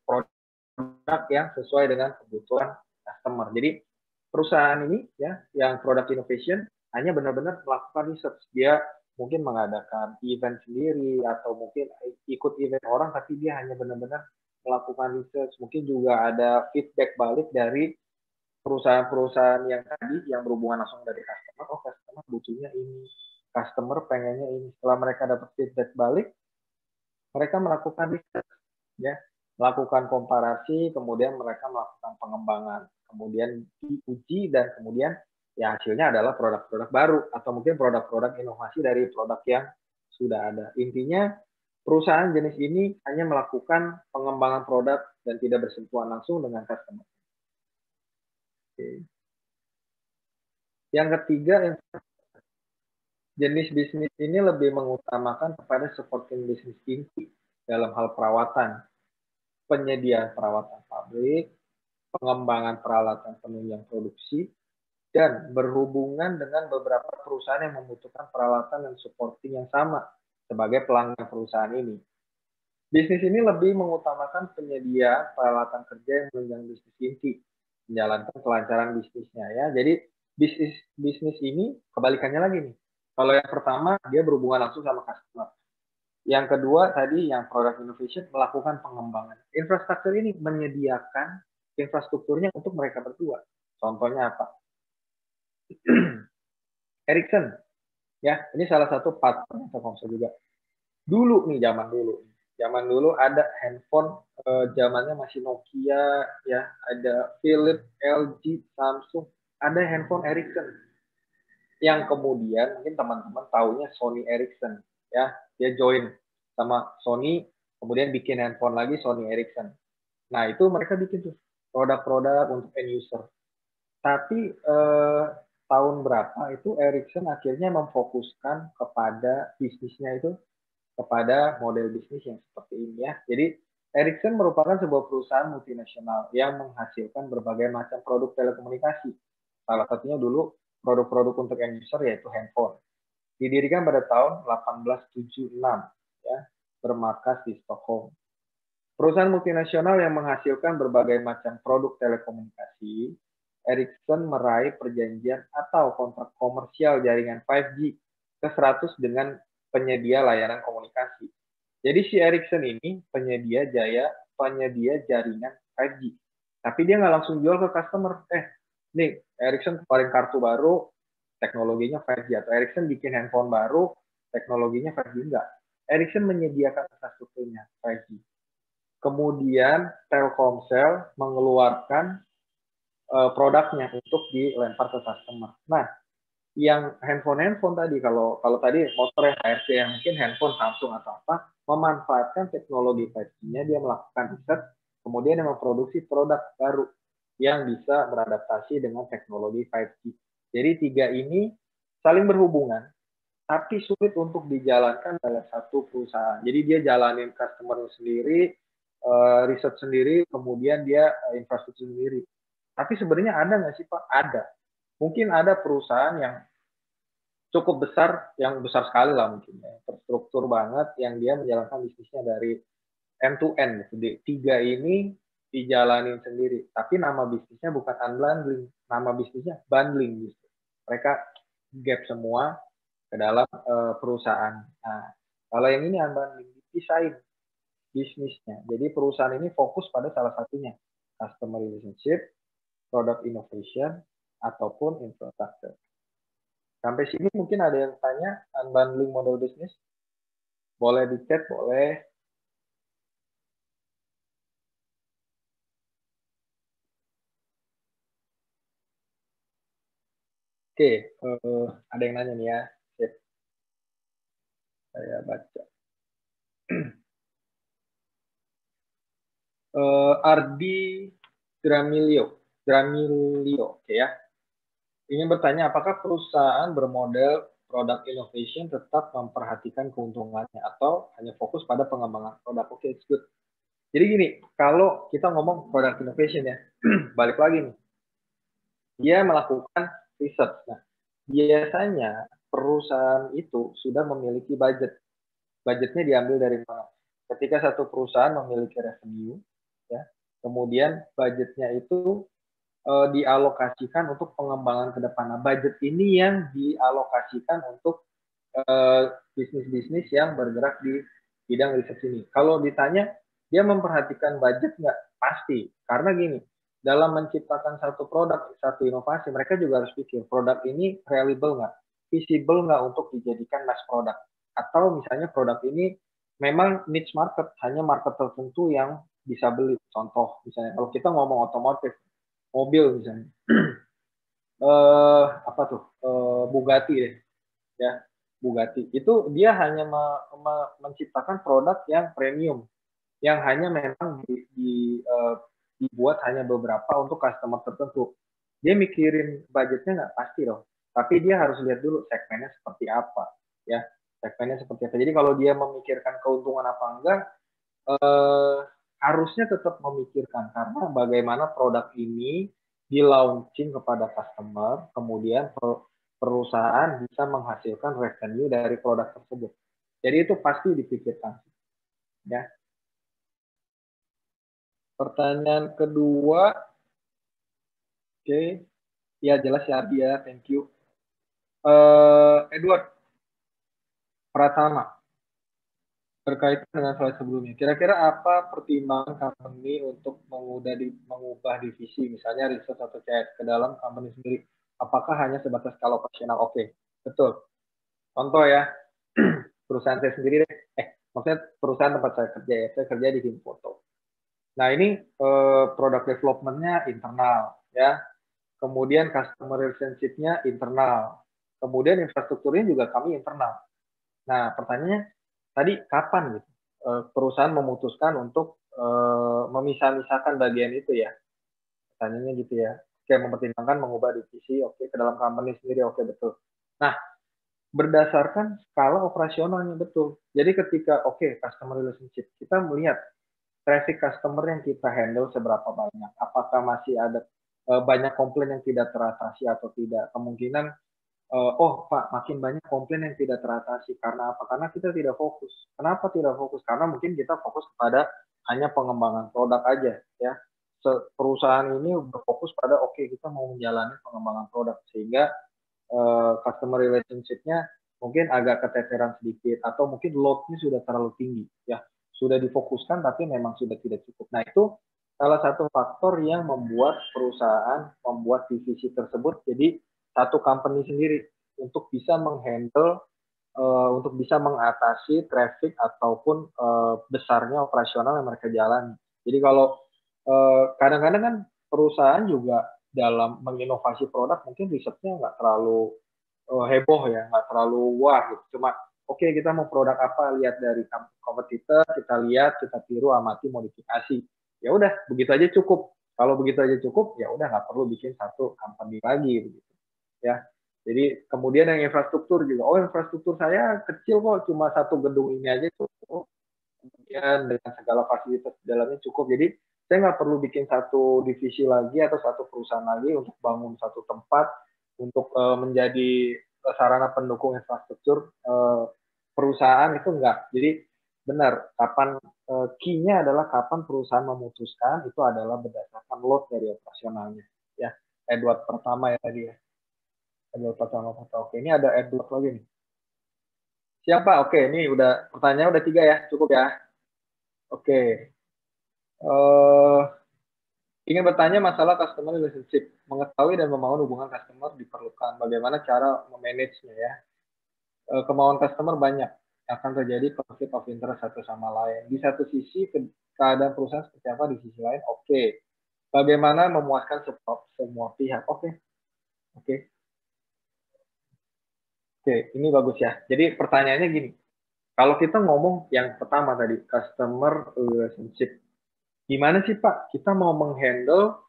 produk yang sesuai dengan kebutuhan customer. Jadi perusahaan ini ya yang product innovation hanya benar-benar melakukan research. Dia mungkin mengadakan event sendiri atau mungkin ikut event orang, tapi dia hanya benar-benar melakukan research. Mungkin juga ada feedback balik dari perusahaan-perusahaan yang tadi yang berhubungan langsung dari customer. Oh, customer butuhnya ini, customer pengennya ini. Setelah mereka dapat feedback balik, mereka melakukan research, ya, melakukan komparasi, kemudian mereka melakukan pengembangan, kemudian diuji, dan kemudian ya hasilnya adalah produk-produk baru atau mungkin produk-produk inovasi dari produk yang sudah ada. Intinya perusahaan jenis ini hanya melakukan pengembangan produk dan tidak bersentuhan langsung dengan customer. Oke. Yang ketiga, jenis bisnis ini lebih mengutamakan kepada supporting bisnis inti dalam hal perawatan, penyediaan perawatan pabrik, pengembangan peralatan penunjang produksi, dan berhubungan dengan beberapa perusahaan yang membutuhkan peralatan dan supporting yang sama sebagai pelanggan perusahaan ini. Bisnis ini lebih mengutamakan penyediaan peralatan kerja yang menunjang bisnis inti, menjalankan kelancaran bisnisnya ya. Jadi bisnis ini kebalikannya lagi nih. Kalau yang pertama dia berhubungan langsung sama customer. Yang kedua tadi yang product innovation melakukan pengembangan. Infrastruktur ini menyediakan infrastrukturnya untuk mereka berdua. Contohnya apa? Ericsson, ya ini salah satu partner Telkomsel juga. Dulu nih zaman dulu ada handphone zamannya masih Nokia, ya ada Philips, LG, Samsung, ada handphone Ericsson. Yang kemudian mungkin teman-teman taunya Sony Ericsson, ya dia join sama Sony, kemudian bikin handphone lagi Sony Ericsson. Nah itu mereka bikin tuh produk-produk untuk end user. Tapi tahun berapa itu Ericsson akhirnya memfokuskan kepada bisnisnya itu kepada model bisnis yang seperti ini ya. Jadi Ericsson merupakan sebuah perusahaan multinasional yang menghasilkan berbagai macam produk telekomunikasi. Salah satunya dulu produk-produk untuk end user yaitu handphone. Didirikan pada tahun 1876 ya, bermarkas di Stockholm. Perusahaan multinasional yang menghasilkan berbagai macam produk telekomunikasi, Ericsson meraih perjanjian atau kontrak komersial jaringan 5G ke 100 dengan penyedia layanan komunikasi. Jadi si Ericsson ini penyedia jaringan 5G. Tapi dia nggak langsung jual ke customer. Nih Ericsson keluarin kartu baru, teknologinya 5G. Atau Ericsson bikin handphone baru, teknologinya 5G. Enggak. Ericsson menyediakan infrastrukturnya 5G. Kemudian Telkomsel mengeluarkan produknya untuk dilempar ke customer. Nah, yang handphone tadi, kalau tadi motor yang HRC yang mungkin handphone Samsung atau apa, memanfaatkan teknologi 5G-nya, dia melakukan riset, kemudian dia memproduksi produk baru yang bisa beradaptasi dengan teknologi 5G. Jadi tiga ini saling berhubungan, tapi sulit untuk dijalankan dalam satu perusahaan. Jadi dia jalanin customer sendiri, riset sendiri, kemudian dia infrastruktur sendiri. Tapi sebenarnya ada nggak sih Pak? Ada. Mungkin ada perusahaan yang cukup besar, yang besar sekali lah mungkin, ya, terstruktur banget, yang dia menjalankan bisnisnya dari end to end. Jadi tiga ini dijalanin sendiri. Tapi nama bisnisnya bukan unbundling, nama bisnisnya bundling. Gitu. Mereka gap semua ke dalam perusahaan. Nah, kalau yang ini unbundling, dipisahin bisnisnya. Jadi perusahaan ini fokus pada salah satunya, customer relationship, product innovation, ataupun infrastructure. Sampai sini mungkin ada yang tanya unbundling model bisnis? Boleh di chat, boleh. Oke, ada yang nanya nih ya. Sip. Saya baca. Ardi Dramilio, oke ya. Ingin bertanya, apakah perusahaan bermodel product innovation tetap memperhatikan keuntungannya atau hanya fokus pada pengembangan produk. Oke, it's good. Jadi gini, kalau kita ngomong product innovation ya, balik lagi nih, dia melakukan research. Nah, biasanya perusahaan itu sudah memiliki budget. Budgetnya diambil dari mana? Ketika satu perusahaan memiliki revenue, ya, kemudian budgetnya itu dialokasikan untuk pengembangan ke depan. Nah, budget ini yang dialokasikan untuk bisnis-bisnis yang bergerak di bidang riset ini. Kalau ditanya, dia memperhatikan budget nggak? Pasti. Karena gini, dalam menciptakan satu produk, satu inovasi, mereka juga harus pikir, produk ini reliable nggak? Visible nggak untuk dijadikan mass product? Atau misalnya produk ini memang niche market, hanya market tertentu yang bisa beli. Contoh, misalnya kalau kita ngomong otomotif, mobil misalnya, apa tuh, Bugatti deh, ya, Bugatti. Itu dia hanya menciptakan produk yang premium, yang hanya memang dibuat hanya beberapa untuk customer tertentu. Dia mikirin budgetnya nggak pasti dong, tapi dia harus lihat dulu segmennya seperti apa, ya, segmennya seperti apa. Jadi kalau dia memikirkan keuntungan apa enggak, harusnya tetap memikirkan, karena bagaimana produk ini di launching kepada customer, kemudian perusahaan bisa menghasilkan revenue dari produk tersebut. Jadi itu pasti dipikirkan, ya. Pertanyaan kedua, oke, ya jelas ya dia, thank you. Edward Pratama, berkaitan dengan slide sebelumnya, kira-kira apa pertimbangan company untuk mengubah divisi, misalnya research atau CS ke dalam company sendiri? Apakah hanya sebatas skala operasional? Oke, betul. Contoh ya, perusahaan saya sendiri deh, maksudnya perusahaan tempat saya kerja ya, saya kerja di Himfoto. Nah ini product development-nya internal, ya. Kemudian customer relationship-nya internal. Kemudian infrastrukturnya juga kami internal. Nah pertanyaannya, tadi kapan gitu perusahaan memutuskan untuk memisah-misahkan bagian itu ya? Pertanyaannya gitu ya. Oke, mempertimbangkan mengubah divisi, oke, ke dalam company sendiri, oke, betul. Nah, berdasarkan skala operasionalnya, betul. Jadi ketika, oke, customer relationship, kita melihat traffic customer yang kita handle seberapa banyak. Apakah masih ada banyak komplain yang tidak teratasi atau tidak? Kemungkinan, oh Pak, makin banyak komplain yang tidak teratasi. Karena apa? Karena kita tidak fokus. Kenapa tidak fokus? Karena mungkin kita fokus pada hanya pengembangan produk aja, ya. Perusahaan ini berfokus pada, oke, kita mau menjalani pengembangan produk. Sehingga customer relationship-nya mungkin agak keteteran sedikit. Atau mungkin load-nya sudah terlalu tinggi, ya. Sudah difokuskan tapi memang sudah tidak cukup. Nah itu salah satu faktor yang membuat perusahaan membuat divisi tersebut jadi satu company sendiri untuk bisa menghandle, untuk bisa mengatasi traffic ataupun besarnya operasional yang mereka jalani. Jadi kalau kadang-kadang kan perusahaan juga dalam menginovasi produk mungkin risetnya nggak terlalu heboh ya, nggak terlalu wah gitu. Cuma oke, kita mau produk apa, lihat dari kompetitor, kita lihat, kita tiru, amati, modifikasi. Ya udah, begitu aja cukup. Kalau begitu aja cukup, ya udah nggak perlu bikin satu company lagi begitu. Ya. Jadi kemudian yang infrastruktur juga, oh infrastruktur saya kecil kok, cuma satu gedung ini aja cukup. Kemudian dengan segala fasilitas di dalamnya cukup. Jadi saya nggak perlu bikin satu divisi lagi atau satu perusahaan lagi untuk bangun satu tempat untuk menjadi sarana pendukung infrastruktur perusahaan, itu enggak. Jadi benar, kapan key-nya adalah kapan perusahaan memutuskan, itu adalah berdasarkan load dari operasionalnya. Ya, Edward pertama ya tadi ya. Edward pertama. Oke, ini ada Edward lagi nih. Siapa? Oke, ini udah pertanyaan udah 3 ya, cukup ya. Oke. Ingin bertanya masalah customer relationship. Mengetahui dan membangun hubungan customer diperlukan. Bagaimana cara memanage-nya ya. Kemauan customer banyak. Akan terjadi konflik of interest satu sama lain. Di satu sisi, keadaan perusahaan seperti apa, di sisi lain, oke. Bagaimana memuaskan semua pihak? Oke, ini bagus ya. Jadi pertanyaannya gini. Kalau kita ngomong yang pertama tadi, customer relationship. Gimana sih Pak, kita mau menghandle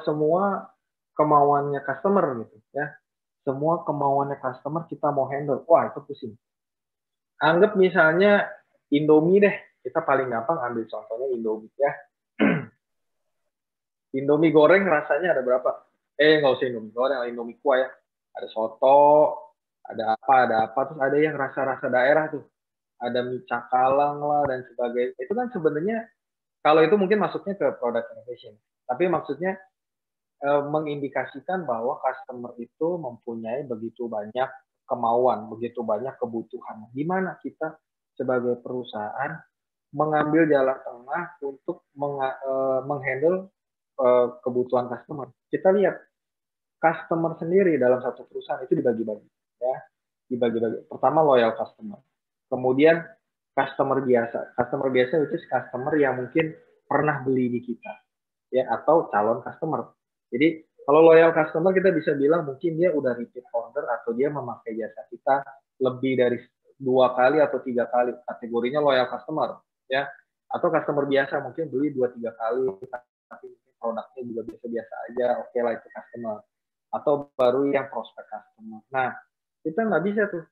semua kemauannya customer gitu ya, semua kemauannya customer kita mau handle. Wah, itu pusing. Anggap misalnya Indomie deh, kita paling gampang ambil contohnya Indomie ya. Indomie goreng rasanya ada berapa? Nggak usah Indomie goreng, Indomie kuah ya. Ada soto, ada apa, terus ada yang rasa-rasa daerah tuh. Ada mie cakalang lah dan sebagainya. Itu kan sebenarnya, kalau itu mungkin masuknya ke product innovation. Tapi maksudnya mengindikasikan bahwa customer itu mempunyai begitu banyak kemauan, begitu banyak kebutuhan. Gimana kita sebagai perusahaan mengambil jalan tengah untuk menghandle kebutuhan customer. Kita lihat customer sendiri dalam satu perusahaan itu dibagi-bagi, ya, dibagi-bagi. Pertama loyal customer, kemudian customer biasa itu customer yang mungkin pernah beli di kita, ya, atau calon customer. Jadi kalau loyal customer kita bisa bilang mungkin dia udah repeat order atau dia memakai jasa kita lebih dari 2 kali atau 3 kali, kategorinya loyal customer, ya. Atau customer biasa mungkin beli 2-3 kali tapi produknya juga biasa-biasa aja, oke lah itu customer. Atau baru yang prospek customer. Nah, kita nggak bisa tuh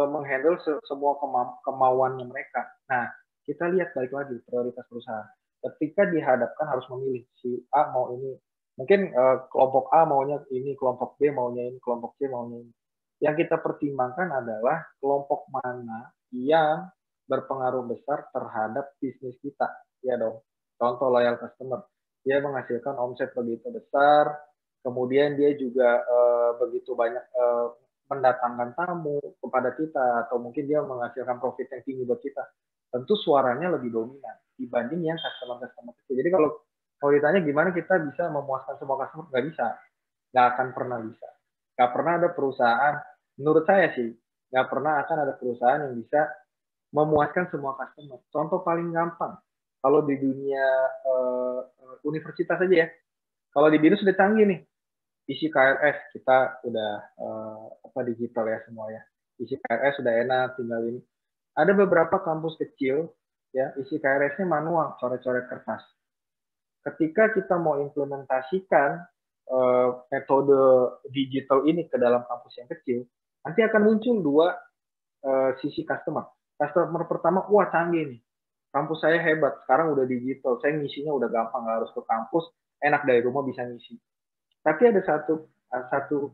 menghandle semua kemauannya mereka. Nah, kita lihat balik lagi prioritas perusahaan. Ketika dihadapkan harus memilih si A mau ini, mungkin kelompok A maunya ini, kelompok B maunya ini, kelompok C maunya ini. Yang kita pertimbangkan adalah kelompok mana yang berpengaruh besar terhadap bisnis kita, ya dong. Contoh loyal customer, dia menghasilkan omset begitu besar, kemudian dia juga begitu banyak mendatangkan tamu kepada kita, atau mungkin dia menghasilkan profit yang tinggi buat kita. Tentu suaranya lebih dominan dibanding yang customer-customer kecil. Jadi kalau ditanya gimana kita bisa memuaskan semua customer, nggak bisa. Nggak akan pernah bisa. Nggak pernah ada perusahaan, menurut saya sih, nggak pernah akan ada perusahaan yang bisa memuaskan semua customer. Contoh paling gampang, kalau di dunia universitas aja ya, kalau di BINUS sudah canggih nih, isi KRS kita udah digital ya semua ya. Isi KRS sudah enak, tinggal ini. Ada beberapa kampus kecil ya, isi KRS-nya manual, coret-coret kertas. Ketika kita mau implementasikan metode digital ini ke dalam kampus yang kecil, nanti akan muncul dua sisi customer. Customer pertama, wah canggih nih, kampus saya hebat, sekarang udah digital, saya ngisinya udah gampang, nggak harus ke kampus, enak dari rumah bisa ngisi. Tapi ada satu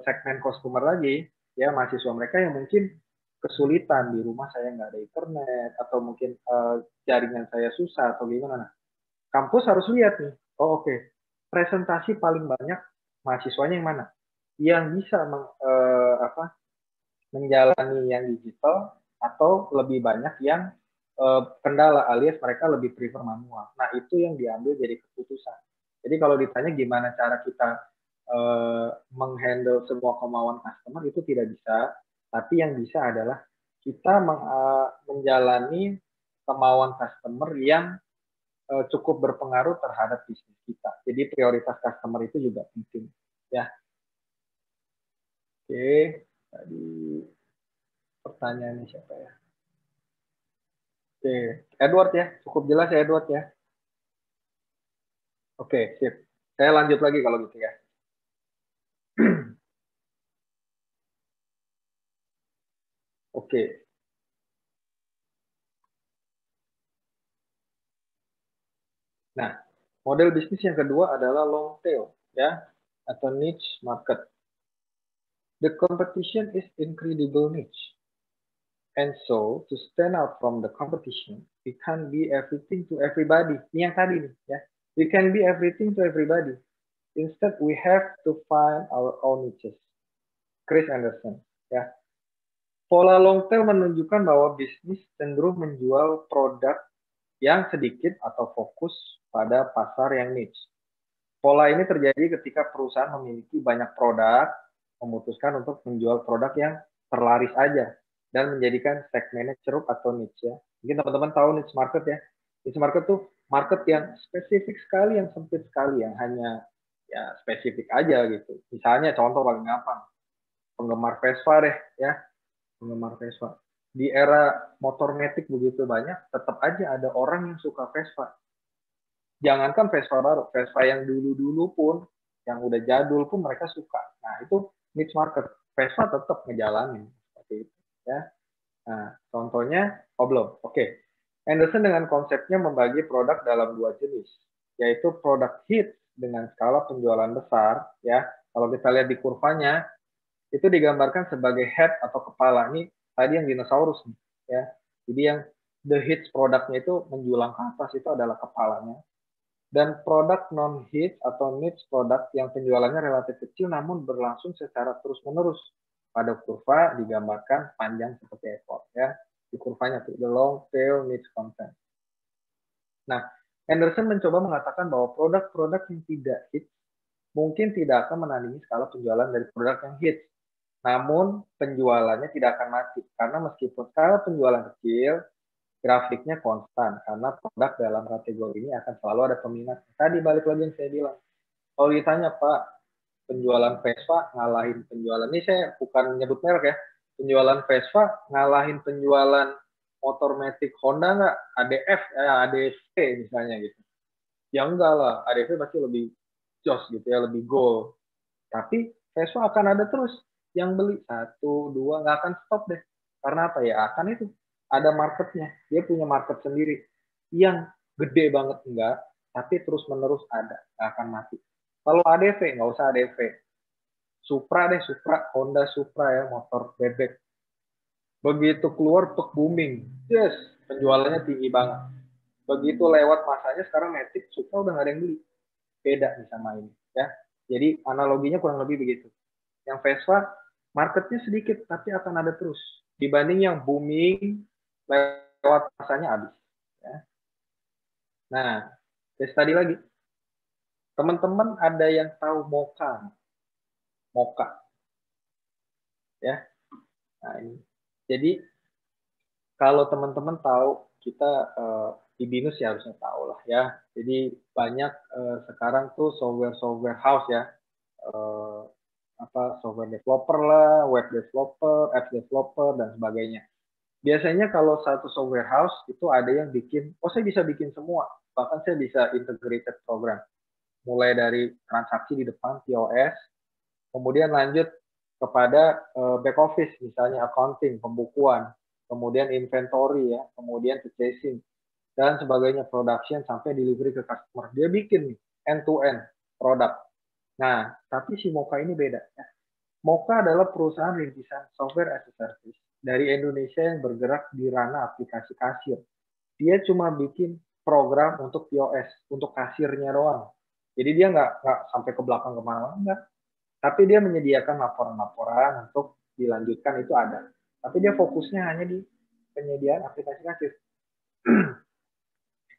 segmen customer lagi, ya mahasiswa mereka yang mungkin kesulitan, di rumah saya nggak ada internet, atau mungkin jaringan saya susah, atau gimana. Kampus harus lihat nih, oh oke, presentasi paling banyak mahasiswanya yang mana? Yang bisa menjalani yang digital, atau lebih banyak yang kendala alias mereka lebih prefer manual. Nah, itu yang diambil jadi keputusan. Jadi kalau ditanya gimana cara kita menghandle semua kemauan customer, itu tidak bisa. Tapi yang bisa adalah kita menjalani kemauan customer yang cukup berpengaruh terhadap bisnis kita. Jadi prioritas customer itu juga penting. Ya. Oke, tadi pertanyaannya siapa ya? Oke, Edward ya, cukup jelas ya Edward ya. Oke, sip. Saya lanjut lagi kalau gitu ya. Oke. Nah, model bisnis yang kedua adalah long tail ya, atau niche market. The competition is incredible niche. And so, to stand out from the competition, we can't be everything to everybody. Ini yang tadi nih ya. We can be everything to everybody. Instead, we have to find our own niches. Chris Anderson ya. Pola long tail menunjukkan bahwa bisnis cenderung menjual produk yang sedikit atau fokus pada pasar yang niche. Pola ini terjadi ketika perusahaan memiliki banyak produk, memutuskan untuk menjual produk yang terlaris aja dan menjadikan segmennya ceruk atau niche ya. Mungkin teman-teman tahu niche market ya. Niche market tuh market yang spesifik sekali, yang sempit sekali, yang hanya ya spesifik aja gitu. Misalnya contoh paling gampang, penggemar Vespa deh ya, penggemar Vespa. Di era motor metik begitu banyak, tetap aja ada orang yang suka Vespa. Jangankan Vespa baru, Vespa yang dulu-dulu pun yang udah jadul pun mereka suka. Nah, itu niche market. Vespa tetap ngejalanin seperti itu ya. Nah, contohnya belum. Oke. Anderson dengan konsepnya membagi produk dalam 2 jenis, yaitu produk hits dengan skala penjualan besar ya. Kalau kita lihat di kurvanya itu digambarkan sebagai head atau kepala. Ini tadi yang dinosaurus nih ya. Jadi yang the hits produknya itu menjulang ke atas itu adalah kepalanya. Dan produk non-hits atau niche produk yang penjualannya relatif kecil namun berlangsung secara terus-menerus. Pada kurva digambarkan panjang seperti ekor ya. Di kurvanya tuh, the long tail niche content. Nah, Anderson mencoba mengatakan bahwa produk-produk yang tidak hits mungkin tidak akan menandingi skala penjualan dari produk yang hits. Namun penjualannya tidak akan mati karena meskipun skala penjualan kecil, grafiknya konstan karena produk dalam kategori ini akan selalu ada peminat. Tadi balik lagi yang saya bilang, kalau ditanya Pak, penjualan Vespa ngalahin penjualan, ini saya bukan nyebut merek ya, penjualan Vespa ngalahin penjualan motor Matic Honda nggak? ADF, ADV misalnya gitu. Ya enggak lah, ADV pasti lebih jos gitu ya, lebih goal. Tapi Vespa akan ada terus yang beli 1, 2, nggak akan stop deh. Karena apa ya? Akan itu ada marketnya, dia punya market sendiri yang gede banget enggak, tapi terus menerus ada, nggak akan mati. Kalau ADV nggak usah ADV, Supra deh, Supra, Honda Supra ya, motor bebek. Begitu keluar booming, yes, penjualannya tinggi banget. Begitu lewat masanya sekarang Matic, Supra udah nggak ada yang beli, beda nih sama ini ya. Jadi analoginya kurang lebih begitu. Yang Vespa marketnya sedikit tapi akan ada terus dibanding yang booming lewat masanya habis ya. Nah, case tadi lagi teman-teman ada yang tahu Moka ya. Nah, ini jadi kalau teman-teman tahu kita di BINUS ya harusnya tahu lah ya. Jadi banyak sekarang tuh software house ya, software developer lah, web developer, app developer dan sebagainya. Biasanya kalau satu software house itu ada yang bikin, saya bisa bikin semua, bahkan saya bisa integrated program, mulai dari transaksi di depan POS, kemudian lanjut kepada back office, misalnya accounting, pembukuan, kemudian inventory ya, kemudian purchasing dan sebagainya, production sampai delivery ke customer. Dia bikin end-to-end produk. Nah, tapi si Moka ini beda ya. Moka adalah perusahaan rintisan software as a service dari Indonesia yang bergerak di ranah aplikasi kasir. Dia cuma bikin program untuk POS, untuk kasirnya doang. Jadi dia nggak sampai ke belakang kemana-mana, enggak. Tapi dia menyediakan laporan-laporan untuk dilanjutkan itu ada. Tapi dia fokusnya hanya di penyediaan aplikasi kasir.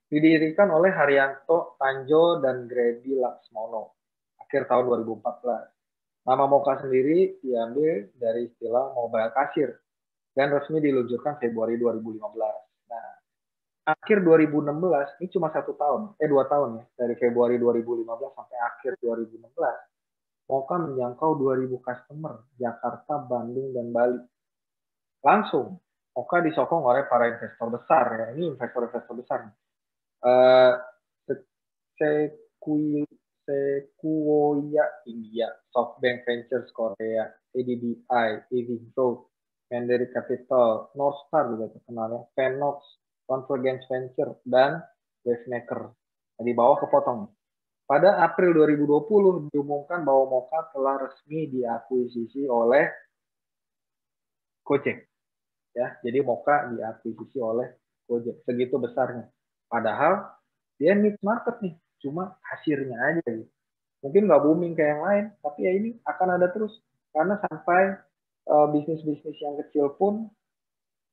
Didirikan oleh Haryanto Tanjo dan Grady Laksmono akhir tahun 2014. Nama Moka sendiri diambil dari istilah mobile kasir dan resmi diluncurkan Februari 2015. Nah, akhir 2016 ini cuma 2 tahun ya, dari Februari 2015 sampai akhir 2016. Moka menjangkau 2.000 customer Jakarta, Bandung, dan Bali. Langsung Moka disokong oleh para investor besar ya. Ini investor-investor besar. Sequoia India, SoftBank Ventures Korea, ADDI, AV Growth, Mandiri Capital, Northstar juga terkenal ya, Venox, Convergence Venture, dan Wavemaker. Di bawah kepotong. Pada April 2020 diumumkan bahwa Moka telah resmi diakuisisi oleh Gojek. Ya, jadi Moka diakuisisi oleh Gojek. Segitu besarnya. Padahal dia niche market nih, cuma kasirnya aja gitu. Mungkin nggak booming kayak yang lain, tapi ya ini akan ada terus. Karena sampai bisnis-bisnis yang kecil pun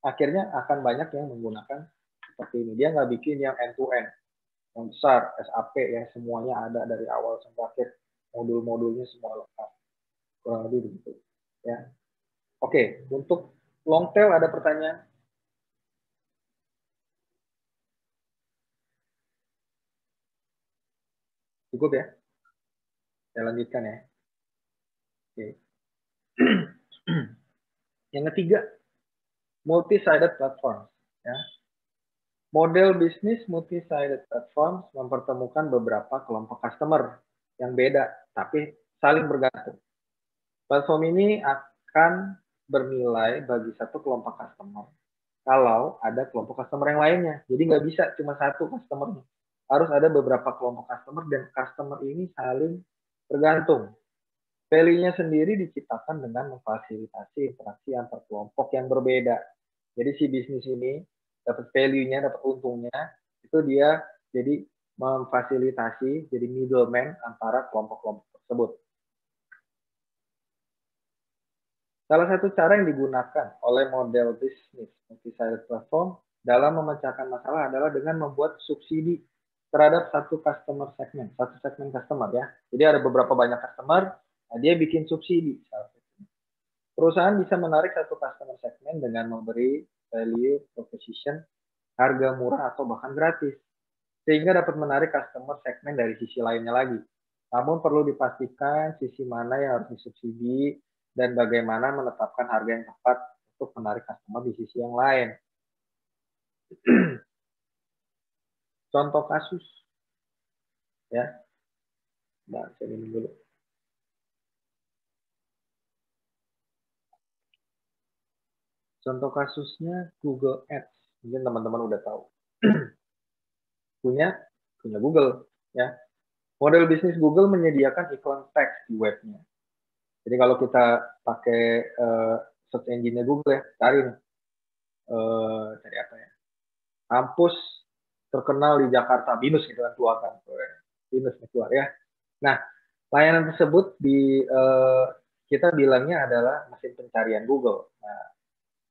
akhirnya akan banyak yang menggunakan seperti ini. Dia nggak bikin yang end-to-end. Yang besar, SAP yang semuanya ada dari awal sampai akhir, modul-modulnya semua lengkap. Kurang lebih begitu. Ya. Oke, untuk long tail ada pertanyaan? Cukup ya? Saya lanjutkan ya. Oke. Yang ketiga, multi-sided platform. Ya. Model bisnis multi-sided platform mempertemukan beberapa kelompok customer yang beda, tapi saling bergantung. Platform ini akan bernilai bagi satu kelompok customer kalau ada kelompok customer yang lainnya. Jadi nggak bisa cuma satu customer-nya. Harus ada beberapa kelompok customer dan customer ini saling bergantung. Value-nya sendiri diciptakan dengan memfasilitasi interaksi antar kelompok yang berbeda. Jadi si bisnis ini dapat value-nya, dapat untungnya, itu dia jadi memfasilitasi, jadi middleman antara kelompok-kelompok tersebut. Salah satu cara yang digunakan oleh model bisnis multi-sided platform dalam memecahkan masalah adalah dengan membuat subsidi terhadap satu customer segment, satu segmen customer ya. Jadi ada beberapa banyak customer, nah dia bikin subsidi. Perusahaan bisa menarik satu customer segment dengan memberi value proposition, harga murah atau bahkan gratis, sehingga dapat menarik customer segment dari sisi lainnya lagi. Namun perlu dipastikan sisi mana yang harus disubsidi dan bagaimana menetapkan harga yang tepat untuk menarik customer di sisi yang lain. Contoh kasus, ya. Nah, saya minum dulu. Contoh kasusnya Google Ads, mungkin teman-teman udah tahu. punya Google, ya. Model bisnis Google menyediakan iklan teks di webnya. Jadi kalau kita pakai search engine-nya Google ya, cari apa ya? Kampus terkenal di Jakarta, BINUS gitu kan, keluar kan. BINUS keluar ya. Nah, layanan tersebut kita bilangnya adalah mesin pencarian Google. Nah,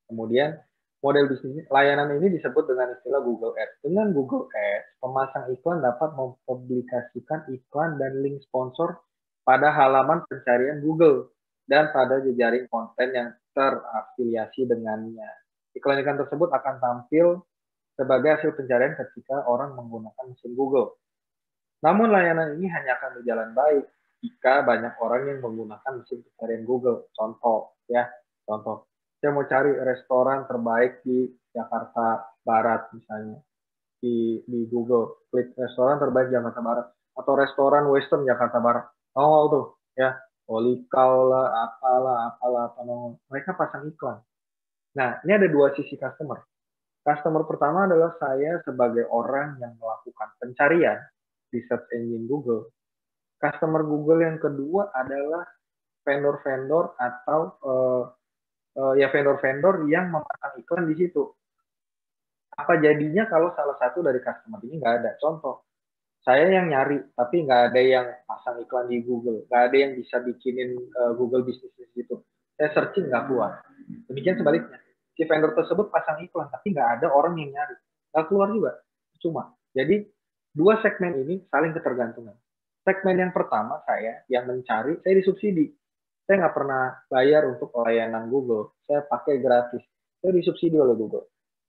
kemudian model bisnis layanan ini disebut dengan istilah Google Ads. Dengan Google Ads, pemasang iklan dapat mempublikasikan iklan dan link sponsor pada halaman pencarian Google dan pada jejaring konten yang terafiliasi dengannya. Iklan-iklan tersebut akan tampil sebagai hasil pencarian ketika orang menggunakan mesin Google. Namun layanan ini hanya akan berjalan baik jika banyak orang yang menggunakan mesin pencarian Google. Contoh, saya mau cari restoran terbaik di Jakarta Barat misalnya. Di Google, klik restoran terbaik Jakarta Barat atau restoran Western Jakarta Barat. Oh tuh, ya, Olikau lah, apalah, mereka pasang iklan. Nah, ini ada dua sisi customer. Customer pertama adalah saya sebagai orang yang melakukan pencarian di search engine Google. Customer Google yang kedua adalah vendor-vendor atau vendor-vendor yang memasang iklan di situ. Apa jadinya kalau salah satu dari customer ini nggak ada? Contoh, saya yang nyari, tapi nggak ada yang pasang iklan di Google. Nggak ada yang bisa bikinin Google Business di situ. Saya searching nggak keluar. Demikian sebaliknya. Si vendor tersebut pasang iklan, tapi nggak ada orang yang nyari. Nggak keluar juga. Cuma. Jadi, dua segmen ini saling ketergantungan. Segmen yang pertama, saya yang mencari, saya disubsidi. Saya nggak pernah bayar untuk layanan Google. Saya pakai gratis. Saya disubsidi oleh Google.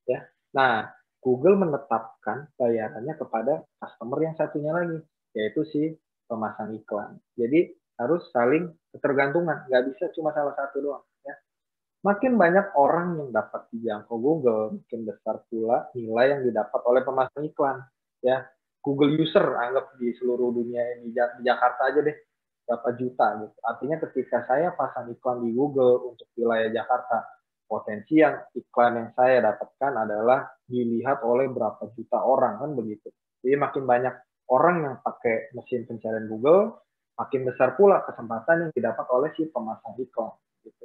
Ya. Nah, Google menetapkan bayarannya kepada customer yang satunya lagi, yaitu si pemasang iklan. Jadi harus saling ketergantungan, nggak bisa cuma salah satu doang. Ya. Makin banyak orang yang dapat dijangkau Google, makin besar pula nilai yang didapat oleh pemasang iklan. Ya, Google user anggap di seluruh dunia ini, di Jakarta aja deh, berapa juta gitu. Artinya ketika saya pasang iklan di Google untuk wilayah Jakarta, potensi yang iklan yang saya dapatkan adalah dilihat oleh berapa juta orang, kan begitu. Jadi makin banyak orang yang pakai mesin pencarian Google, makin besar pula kesempatan yang didapat oleh si pemasang iklan. Gitu.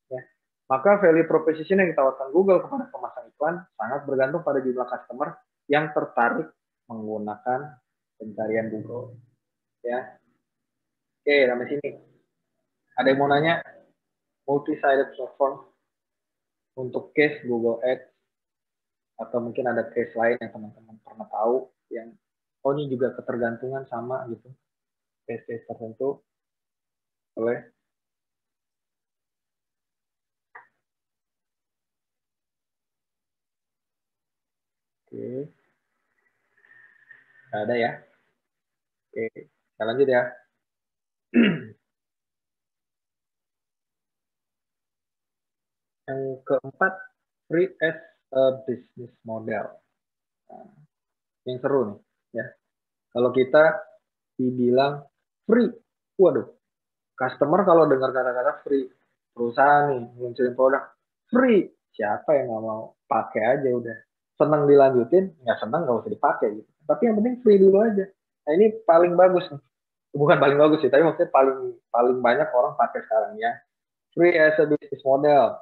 Ya. Maka value proposition yang ditawarkan Google kepada pemasang iklan sangat bergantung pada jumlah customer yang tertarik menggunakan pencarian Google. Ya. Oke, sampai sini. Ada yang mau nanya? Multi-sided platform untuk case Google Ads, atau mungkin ada case lain yang teman-teman pernah tahu yang ini juga ketergantungan sama gitu, case tertentu, boleh. Oke, ada ya. Oke, kita lanjut ya. Yang keempat, free as a business model. Nah, yang seru nih, ya. Kalau kita dibilang free. Waduh, customer kalau dengar kata-kata free, perusahaan nih munculin produk free, siapa yang nggak mau? Pakai aja udah. Senang dilanjutin, nggak senang nggak usah dipakai gitu. Tapi yang penting free dulu aja. Nah ini paling bagus nih. Bukan paling bagus sih, tapi maksudnya paling banyak orang pakai sekarang ya. Free as a business model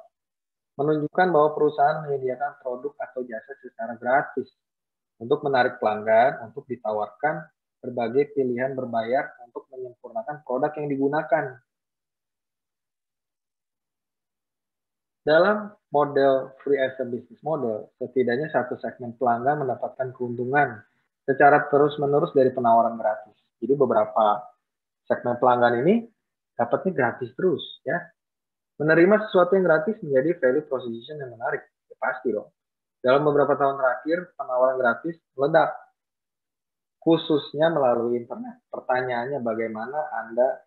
menunjukkan bahwa perusahaan menyediakan produk atau jasa secara gratis untuk menarik pelanggan, untuk ditawarkan berbagai pilihan berbayar untuk menyempurnakan produk yang digunakan. Dalam model free as a business model, setidaknya satu segmen pelanggan mendapatkan keuntungan secara terus-menerus dari penawaran gratis. Jadi beberapa segmen pelanggan ini dapatnya gratis terus, ya. Menerima sesuatu yang gratis menjadi value proposition yang menarik, ya, pasti dong. Dalam beberapa tahun terakhir, penawaran gratis meledak, khususnya melalui internet. Pertanyaannya bagaimana Anda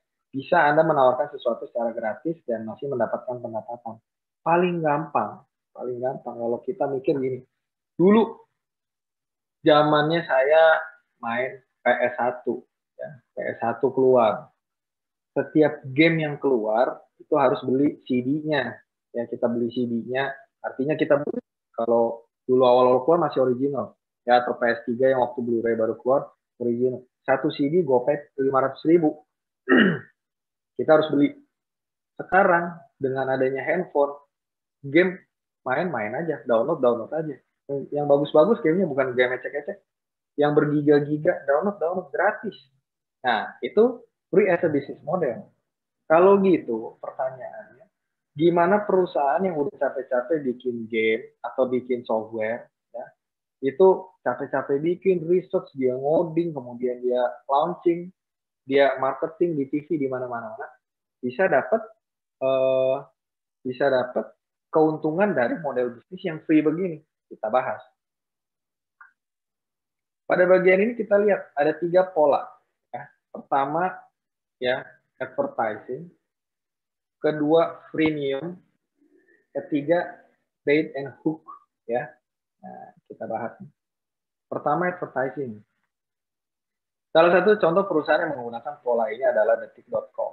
menawarkan sesuatu secara gratis dan masih mendapatkan pendapatan? Paling gampang kalau kita mikir gini. Dulu zamannya saya main PS1, ya, PS1 keluar. Setiap game yang keluar itu harus beli CD-nya. Ya, kita beli CD-nya, artinya kita beli, kalau dulu awal-awal keluar masih original. Ya, atau PS3 yang waktu Blu-ray baru keluar, original. Satu CD gopek 500.000. Kita harus beli. Sekarang, dengan adanya handphone, game main-main aja, download aja. Yang bagus-bagus gamenya bukan game ecek-ecek. Yang bergiga-giga, download gratis. Nah, itu free as a business model. Kalau gitu, pertanyaannya, gimana perusahaan yang udah capek-capek bikin game atau bikin software, ya, itu capek-capek bikin research, dia ngoding, kemudian dia launching, dia marketing di TV di mana-mana, bisa dapat keuntungan dari model bisnis yang free begini. Kita bahas. Pada bagian ini kita lihat ada 3 pola. Ya. Pertama, ya, advertising. Kedua, freemium. Ketiga, bait and hook. Ya, nah, kita bahas. Pertama, advertising. Salah satu contoh perusahaan yang menggunakan pola ini adalah detik.com.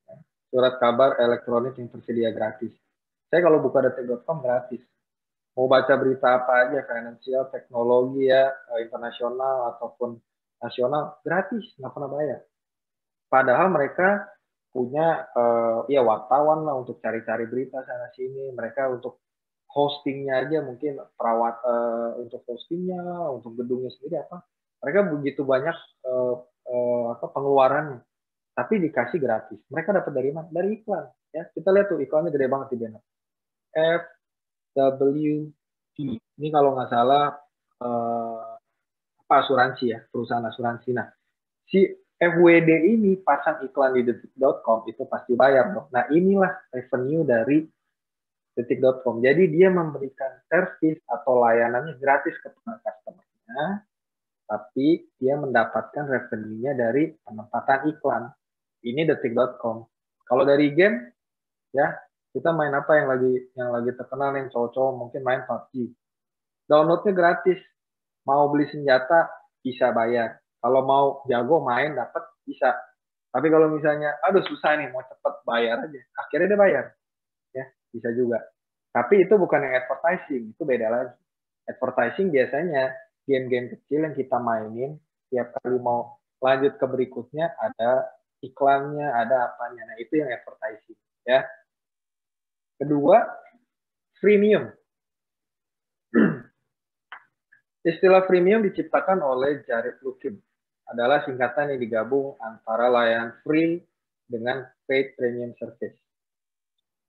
Ya. Surat kabar elektronik yang tersedia gratis. Saya kalau buka detik.com gratis. Mau baca berita apa aja, finansial, teknologi ya, internasional ataupun nasional, gratis, nggak pernah bayar. Padahal mereka punya ya wartawan lah untuk cari-cari berita sana sini. Mereka untuk hostingnya aja mungkin untuk hostingnya, untuk gedungnya sendiri apa. Mereka begitu banyak pengeluarannya, tapi dikasih gratis. Mereka dapat dari mana? Dari iklan. Ya, kita lihat tuh iklannya gede banget di banner. FWD. Ini kalau nggak salah asuransi ya, perusahaan asuransi. Nah, si FWD ini pasang iklan di detik.com itu pasti bayar dong. Nah, inilah revenue dari detik.com. Jadi dia memberikan service atau layanannya gratis kepada customer-nya, tapi dia mendapatkan revenue-nya dari penempatan iklan. Ini detik.com. Kalau dari game, ya, kita main apa yang lagi terkenal yang cowok-cowok mungkin main PUBG. Downloadnya gratis. Mau beli senjata bisa bayar. Kalau mau jago main dapat bisa. Tapi kalau misalnya aduh susah nih mau cepet bayar aja. Akhirnya dia bayar. Ya, bisa juga. Tapi itu bukan yang advertising, itu beda lagi. Advertising biasanya game-game kecil yang kita mainin, tiap kali mau lanjut ke berikutnya ada iklannya, ada apanya. Nah, itu yang advertising, ya. Kedua, freemium. Istilah freemium diciptakan oleh Jared Lukin. Adalah singkatan yang digabung antara layanan free dengan paid premium service.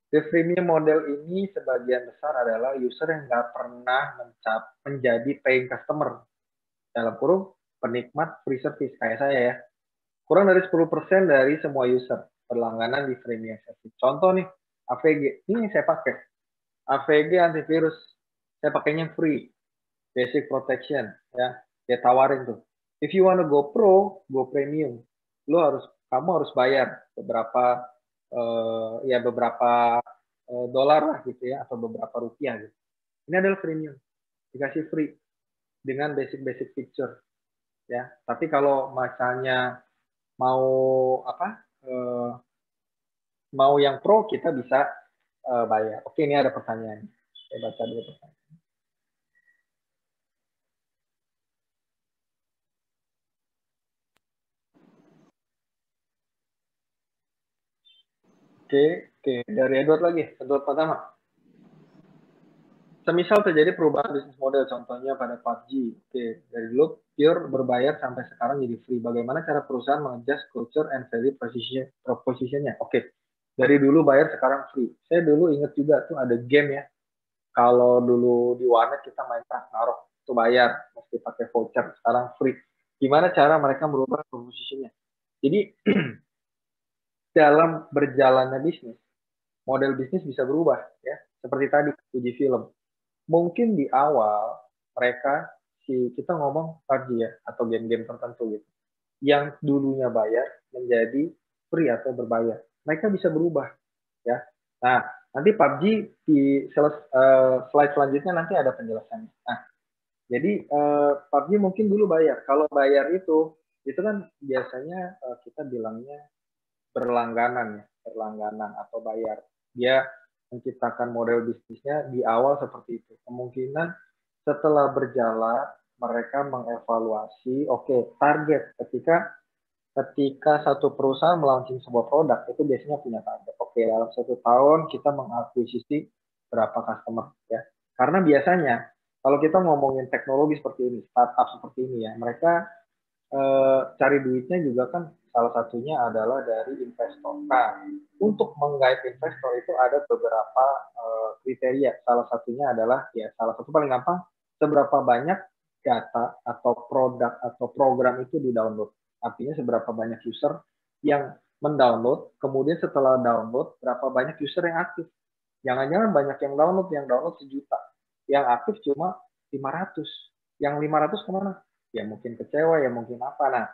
The freemium model ini sebagian besar adalah user yang nggak pernah menjadi paying customer. Dalam kurung, penikmat free service kayak saya ya. Kurang dari 10% dari semua user berlangganan di freemium service. Contoh nih, AVG. Ini yang saya pakai. AVG antivirus. Saya pakainya free. Basic protection. Ya, dia tawarin tuh. If you wanna go pro, go premium. Kamu harus bayar beberapa dolar lah gitu ya, atau beberapa rupiah gitu. Ini adalah premium, dikasih free dengan basic feature ya. Tapi kalau misalnya mau apa? Mau yang pro kita bisa bayar. Oke, ini ada pertanyaan. Saya baca dulu pertanyaan. Oke, dari Edward lagi. Edward pertama. Semisal terjadi perubahan bisnis model, contohnya pada PUBG. Oke, dari dulu pure berbayar sampai sekarang jadi free. Bagaimana cara perusahaan mengadjust culture and value proposition-nya? Oke, dari dulu bayar sekarang free. Saya dulu ingat juga tuh ada game ya. Kalau dulu di warnet kita main Ragnarok, itu bayar, mesti pakai voucher, sekarang free. Gimana cara mereka merubah proposition-nya? Jadi, dalam berjalannya bisnis, model bisnis bisa berubah ya. Seperti tadi uji film. Mungkin di awal mereka kita ngomong PUBG ya atau game-game tertentu gitu. Yang dulunya bayar menjadi free atau berbayar. Mereka bisa berubah ya. Nah, nanti PUBG di slide selanjutnya nanti ada penjelasannya. Nah, jadi PUBG mungkin dulu bayar. Kalau bayar itu kan biasanya kita bilangnya berlangganan ya, berlangganan atau bayar. Dia menciptakan model bisnisnya di awal seperti itu. Kemungkinan setelah berjalan mereka mengevaluasi, oke, target ketika satu perusahaan melaunching sebuah produk itu biasanya punya target. Oke, dalam 1 tahun kita mengakuisisi berapa customer ya. Karena biasanya kalau kita ngomongin teknologi seperti ini, startup seperti ini ya, mereka cari duitnya juga kan salah satunya adalah dari investor. Nah, untuk menggait investor itu ada beberapa kriteria. Salah satunya adalah ya salah satu paling gampang seberapa banyak data atau produk atau program itu di-download. Artinya seberapa banyak user yang mendownload, kemudian setelah download berapa banyak user yang aktif. Jangan-jangan banyak yang download 1 juta, yang aktif cuma 500. Yang 500 kemana? Ya mungkin kecewa, ya mungkin apa. Nah,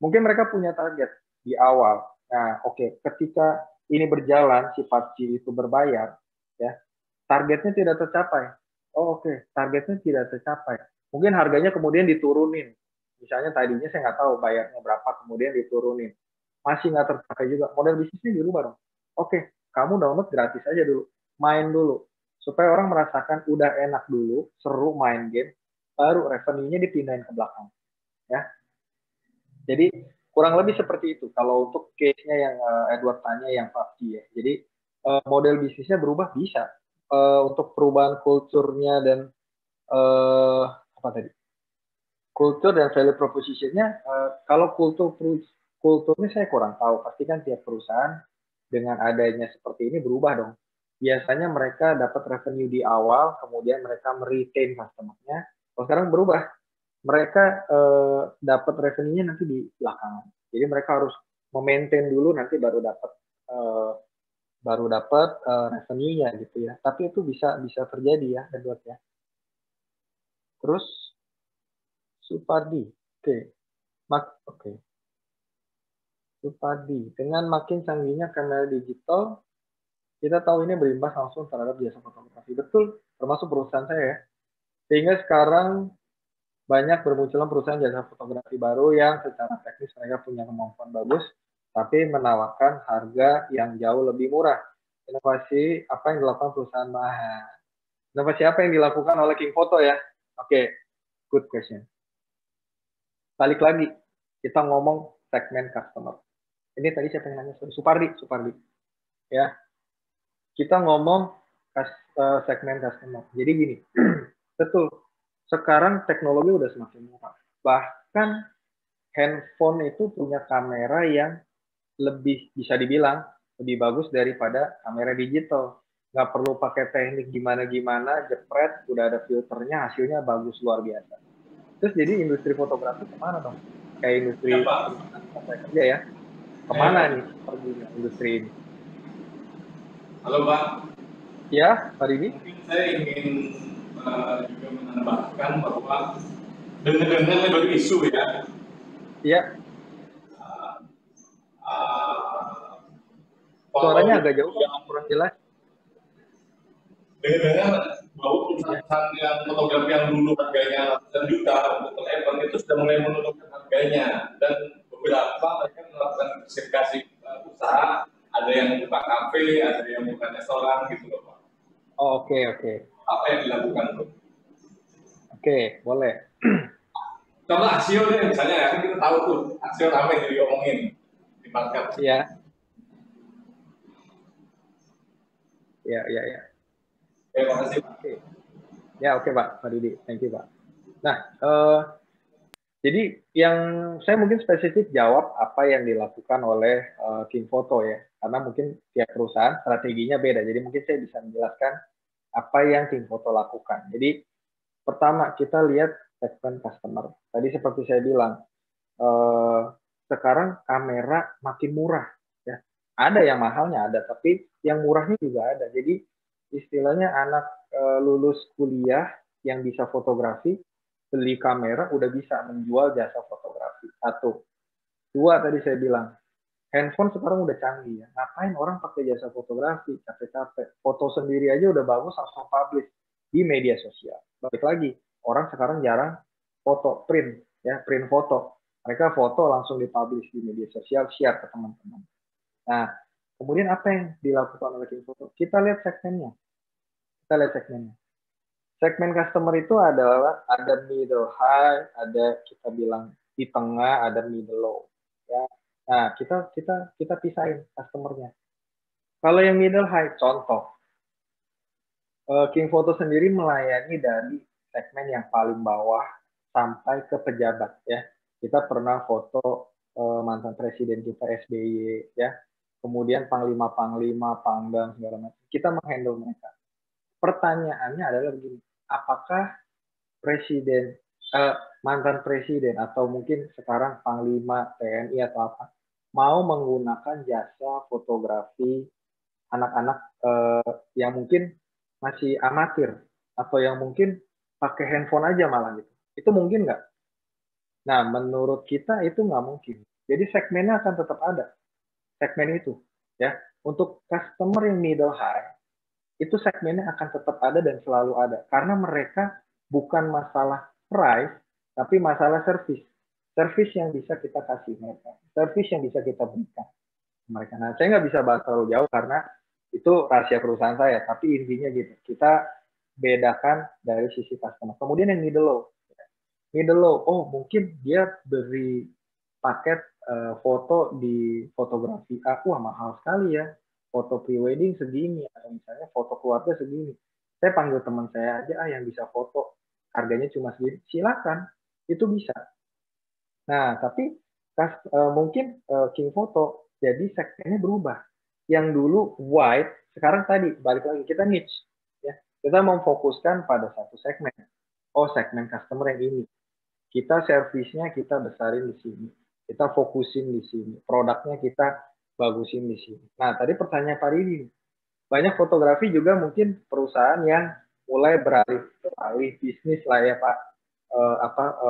mungkin mereka punya target di awal. Nah, oke, ketika ini berjalan, si PUBG itu berbayar, ya, targetnya tidak tercapai. Oh, oke, targetnya tidak tercapai. Mungkin harganya kemudian diturunin. Misalnya tadinya saya nggak tahu bayarnya berapa, kemudian diturunin. Masih nggak tercapai juga. Model bisnisnya dirubah dong. Oke, kamu download gratis aja dulu. Main dulu. Supaya orang merasakan udah enak dulu, seru main game, baru revenue-nya dipindahin ke belakang. Ya. Jadi kurang lebih seperti itu. Kalau untuk case-nya yang Edward tanya yang PUBG ya. Jadi model bisnisnya berubah bisa. Untuk perubahan kulturnya dan apa tadi? Kultur dan value proposition-nya, kalau kulturnya saya kurang tahu. Pasti kan tiap perusahaan dengan adanya seperti ini berubah dong. Biasanya mereka dapat revenue di awal, kemudian mereka meretain customer-nya. Kalau sekarang berubah, mereka dapat revenue-nya nanti di belakangan. Jadi mereka harus memaintain dulu, nanti baru dapat revenue-nya gitu ya. Tapi itu bisa terjadi ya, Edward ya. Terus Supardi, oke. Supardi, dengan makin canggihnya kamera digital, kita tahu ini berimbas langsung terhadap jasa fotografi. Betul, termasuk perusahaan saya ya. Sehingga sekarang banyak bermunculan perusahaan jasa fotografi baru yang secara teknis mereka punya kemampuan bagus, tapi menawarkan harga yang jauh lebih murah. Inovasi apa yang dilakukan perusahaan mahal? Inovasi apa yang dilakukan oleh King Photo ya? Oke, good question. Balik lagi, kita ngomong segmen customer. Ini tadi siapa yang nanya? Supardi. Ya, kita ngomong segmen customer. Jadi gini, betul. Sekarang teknologi udah semakin murah. Bahkan handphone itu punya kamera yang lebih bisa dibilang lebih bagus daripada kamera digital. Nggak perlu pakai teknik gimana-gimana, jepret, udah ada filternya, hasilnya bagus luar biasa. Terus jadi industri fotografi kemana dong? Kayak industri saya kerja ya. Kemana nih perginya industri ini? Halo Pak. Ya, Pak Didi. Mungkin saya ingin juga menambahkan bahwa dengan baru isu ya. Iya. Suaranya agak jauh, kurang jelas. Dengan bahwa perusahaan yang fotografi yang dulu harganya ratusan juta untuk event itu sudah mulai menurunkan harganya, dan beberapa mereka menerapkan diversifikasi usaha, ada yang buka kafe, ada yang buka restoran gitu loh Pak. Oh, oke. Apa yang dilakukan tuh? Oke, boleh. Contoh Axio deh misalnya ya, kan kita tahu tuh Axio ramai diomongin di market. Iya. Ya. Terima kasih Pak. Oke. Ya, oke Pak Didi. Thank you Pak. Nah, jadi yang saya mungkin spesifik jawab apa yang dilakukan oleh King Photo ya, karena mungkin tiap perusahaan strateginya beda. Jadi mungkin saya bisa menjelaskan apa yang King Photo lakukan. Jadi pertama kita lihat segmen customer. Tadi seperti saya bilang, sekarang kamera makin murah. Ya, ada yang mahalnya ada, tapi yang murahnya juga ada. Jadi istilahnya anak lulus kuliah yang bisa fotografi, beli kamera udah bisa menjual jasa fotografi. Satu. Dua, tadi saya bilang, handphone sekarang udah canggih ya. Ngapain orang pakai jasa fotografi, capek-capek. Foto sendiri aja udah bagus, langsung publish di media sosial. Balik lagi, orang sekarang jarang foto, print foto. Mereka foto langsung dipublish di media sosial, share ke teman-teman. Nah, kemudian apa yang dilakukan oleh King Photo? Kita lihat segmennya. Segmen customer itu adalah ada middle high, ada kita bilang di tengah, ada middle low. Ya. Nah, kita pisahin customernya. Kalau yang middle high, contoh, King Photo sendiri melayani dari segmen yang paling bawah sampai ke pejabat. Ya, kita pernah foto mantan presiden kita SBY, ya, kemudian panglima-panglima, pangdam segala macam. Kita menghandle mereka. Pertanyaannya adalah begini, apakah presiden, mantan presiden atau mungkin sekarang panglima TNI atau apa, mau menggunakan jasa fotografi anak-anak yang mungkin masih amatir atau yang mungkin pakai handphone aja malah gitu? Itu mungkin nggak? Nah, menurut kita itu nggak mungkin. Jadi segmennya akan tetap ada, segmen itu, ya. Untuk customer yang middle high, itu segmennya akan tetap ada dan selalu ada. Karena mereka bukan masalah price, tapi masalah service. Service yang bisa kita kasih mereka. Service yang bisa kita berikan mereka. Nah, saya nggak bisa bahas terlalu jauh karena itu rahasia perusahaan saya. Tapi intinya gitu, kita bedakan dari sisi customer. Kemudian yang middle low. Middle low, oh mungkin dia beri paket foto di fotografi. Wah mahal sekali ya. Foto prewedding segini, atau misalnya foto keluarga segini. Saya panggil teman saya aja yang bisa foto, harganya cuma segini. Silakan, itu bisa. Nah, tapi mungkin King Photo, jadi segmennya berubah. Yang dulu wide, sekarang tadi balik lagi kita niche. Ya, kita memfokuskan pada satu segmen. Oh, segmen customer yang ini. Kita servisnya kita besarin di sini. Kita fokusin di sini. Produknya kita bagusin di sini. Nah, tadi pertanyaan Pak Didi. Banyak fotografi juga mungkin perusahaan yang mulai beralih bisnis lah ya Pak.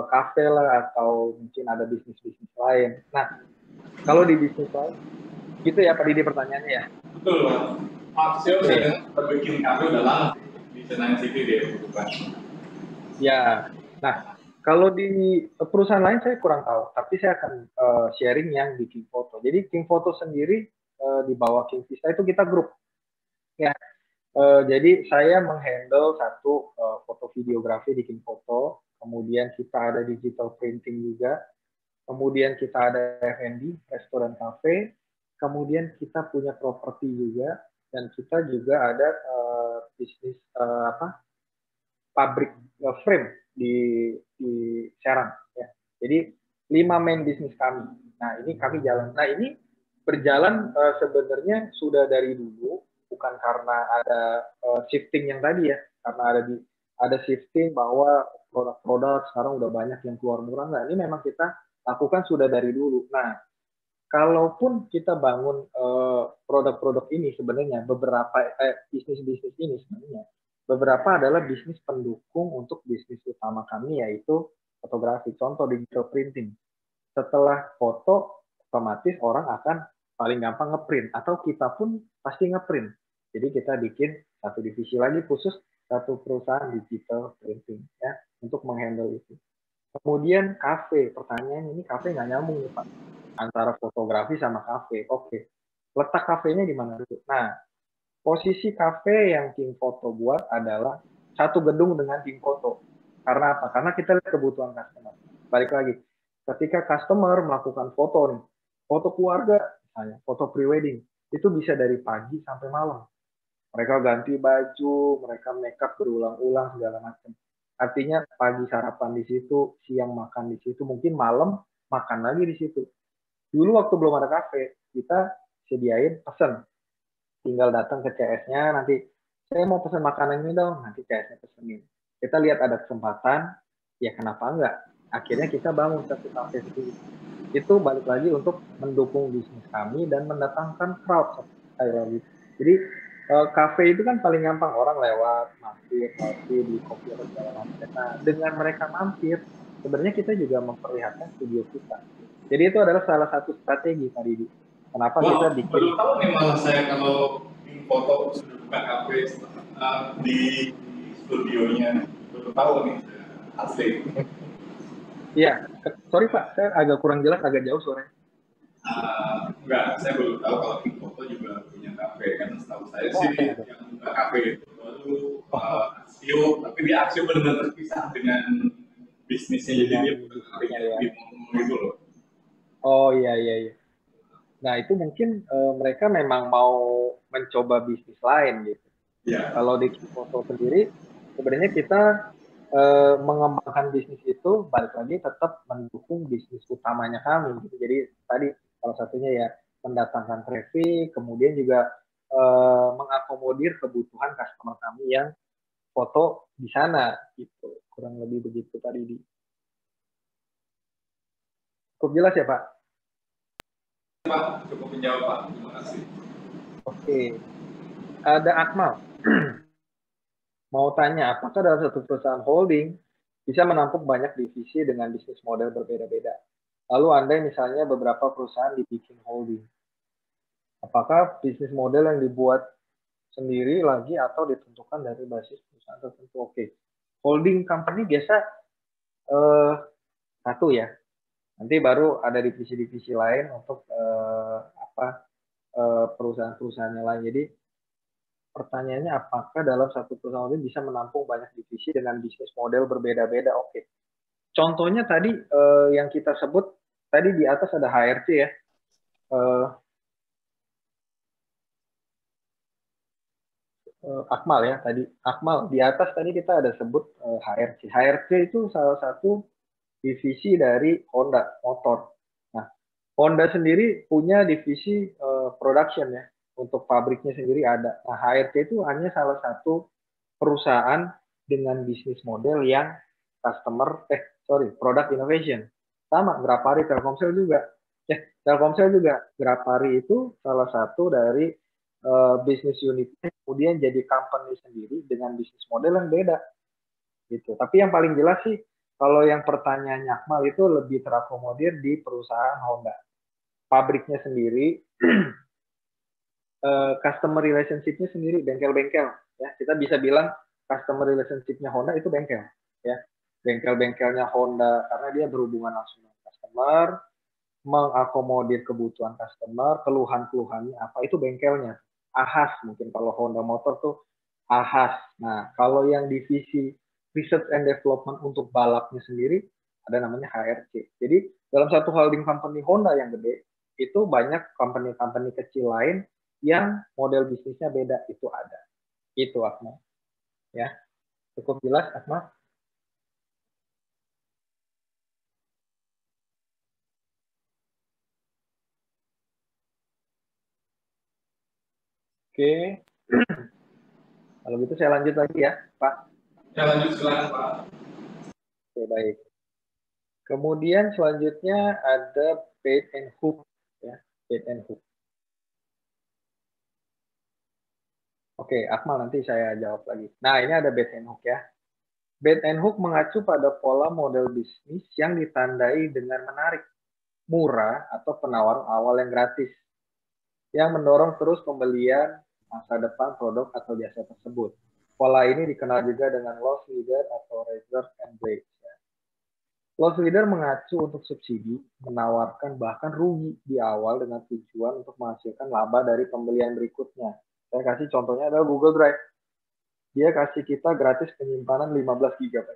Kafe lah atau mungkin ada bisnis-bisnis lain. Nah, kalau di bisnis lain, gitu ya Pak Didi pertanyaannya ya? Betul Pak. Axio saya bikin kafe udah lama di Senayan City dia bukan? Ya, nah kalau di perusahaan lain saya kurang tahu, tapi saya akan sharing yang di King Photo. Jadi King Photo sendiri di bawah King Vista itu kita grup. Ya, jadi saya menghandle satu foto videografi di King Photo, kemudian kita ada digital printing juga, kemudian kita ada F&B, restoran cafe, kemudian kita punya properti juga, dan kita juga ada bisnis pabrik frame di Serang ya. Jadi 5 main bisnis kami. Nah, ini kami jalan. Nah, ini berjalan sebenarnya sudah dari dulu, bukan karena ada shifting yang tadi ya, karena ada shifting bahwa produk-produk sekarang udah banyak yang keluar murah. Nah, ini memang kita lakukan sudah dari dulu. Nah, kalaupun kita bangun produk-produk ini sebenarnya beberapa bisnis-bisnis ini sebenarnya beberapa adalah bisnis pendukung untuk bisnis utama kami, yaitu fotografi. Contoh digital printing. Setelah foto, otomatis orang akan paling gampang ngeprint, atau kita pun pasti ngeprint. Jadi kita bikin satu divisi lagi khusus satu perusahaan digital printing ya untuk menghandle itu. Kemudian kafe, pertanyaan ini kafe nggak nyambung nih Pak. antara fotografi sama kafe. Oke, letak kafenya di mana dulu? Nah, posisi kafe yang tim foto buat adalah satu gedung dengan tim foto. Karena apa? Karena kita lihat kebutuhan customer. Balik lagi, ketika customer melakukan foto nih, foto keluarga, misalnya foto pre-wedding, itu bisa dari pagi sampai malam. Mereka ganti baju, mereka make up berulang-ulang segala macam. Artinya pagi sarapan di situ, siang makan di situ, mungkin malam makan lagi di situ. Dulu waktu belum ada kafe, kita sediain pesen. Tinggal datang ke CS-nya, nanti saya mau pesan makanan ini dong, nanti CS-nya pesenin. Kita lihat ada kesempatan, ya kenapa enggak? Akhirnya kita bangun satu kafe sendiri. Itu balik lagi untuk mendukung bisnis kami dan mendatangkan crowd. Jadi kafe itu kan paling gampang, orang lewat, mampir, kopi, beli kopi atau segala macam. Nah, dengan mereka mampir, sebenarnya kita juga memperlihatkan studio kita. Jadi itu adalah salah satu strategi Pak Didi. Kenapa kita bikin? Baru tahu nih malah saya kalau foto sudah buka kafe di studionya. Baru tahu nih, asli. Iya, sorry Pak, saya agak kurang jelas, agak jauh suaranya. Enggak, saya baru tahu kalau King Foto juga punya kafe, kan setahu saya sih yang buka kafe itu baru Aksio, tapi dia Aksio benar-benar terpisah dengan bisnisnya, jadi dia bukan kafe di mall itu loh. Oh iya. Nah itu mungkin mereka memang mau mencoba bisnis lain gitu. Ya. Kalau di King Foto sendiri, sebenarnya kita mengembangkan bisnis itu balik lagi tetap mendukung bisnis utamanya kami gitu. Jadi tadi salah satunya ya mendatangkan traffic, kemudian juga mengakomodir kebutuhan customer kami yang foto di sana gitu. Kurang lebih begitu tadi. Cukup jelas ya Pak? Pak, cukup menjawab Pak, terima kasih. Oke, ada Akmal. Mau tanya, apakah dalam satu perusahaan holding bisa menampung banyak divisi dengan bisnis model berbeda-beda? Lalu Anda misalnya beberapa perusahaan dibikin holding. Apakah bisnis model yang dibuat sendiri lagi atau ditentukan dari basis perusahaan tertentu? Oke. Holding company biasa satu ya. Nanti baru ada divisi-divisi lain untuk perusahaan-perusahaannya lain. Jadi pertanyaannya apakah dalam satu perusahaan ini bisa menampung banyak divisi dengan bisnis model berbeda-beda? Oke. Contohnya tadi yang kita sebut tadi di atas ada HRC ya. Akmal ya tadi. Akmal di atas tadi kita ada sebut HRC. HRC itu salah satu divisi dari Honda Motor. Nah, Honda sendiri punya divisi production ya. Untuk pabriknya sendiri ada. Nah, HRC itu hanya salah satu perusahaan dengan bisnis model yang product innovation. Sama, Grapari Telkomsel juga. Telkomsel juga. Grapari itu salah satu dari bisnis unitnya, kemudian jadi company sendiri dengan bisnis model yang beda. Gitu. Tapi yang paling jelas sih, kalau yang pertanyaannya Akmal itu lebih terakomodir di perusahaan Honda. Pabriknya sendiri, customer relationship-nya sendiri, bengkel-bengkel. Ya, kita bisa bilang customer relationship-nya Honda itu bengkel. Ya, bengkel-bengkelnya Honda karena dia berhubungan langsung dengan customer, mengakomodir kebutuhan customer, keluhan-keluhannya apa itu bengkelnya. AHAS mungkin kalau Honda Motor tuh AHAS. Nah, kalau yang divisi Research and Development untuk balapnya sendiri ada namanya HRC. Jadi dalam satu holding company Honda yang gede itu banyak company-company kecil lain yang model bisnisnya beda, itu ada. Itu Akmal. Ya. Cukup jelas Akmal? Oke. Kalau gitu saya lanjut lagi ya, Pak. Ya lanjut silakan Pak. Oke, baik. Kemudian selanjutnya ada bait and hook ya, bait and hook. Oke, Akmal nanti saya jawab lagi. Nah, ini ada bait and hook ya. Bait and hook mengacu pada pola model bisnis yang ditandai dengan menarik, murah atau penawaran awal yang gratis, yang mendorong terus pembelian masa depan produk atau jasa tersebut. Pola ini dikenal juga dengan loss leader atau razor and blades. Ya. Loss leader mengacu untuk subsidi, menawarkan bahkan rugi di awal dengan tujuan untuk menghasilkan laba dari pembelian berikutnya. Saya kasih contohnya adalah Google Drive. Dia kasih kita gratis penyimpanan 15 GB.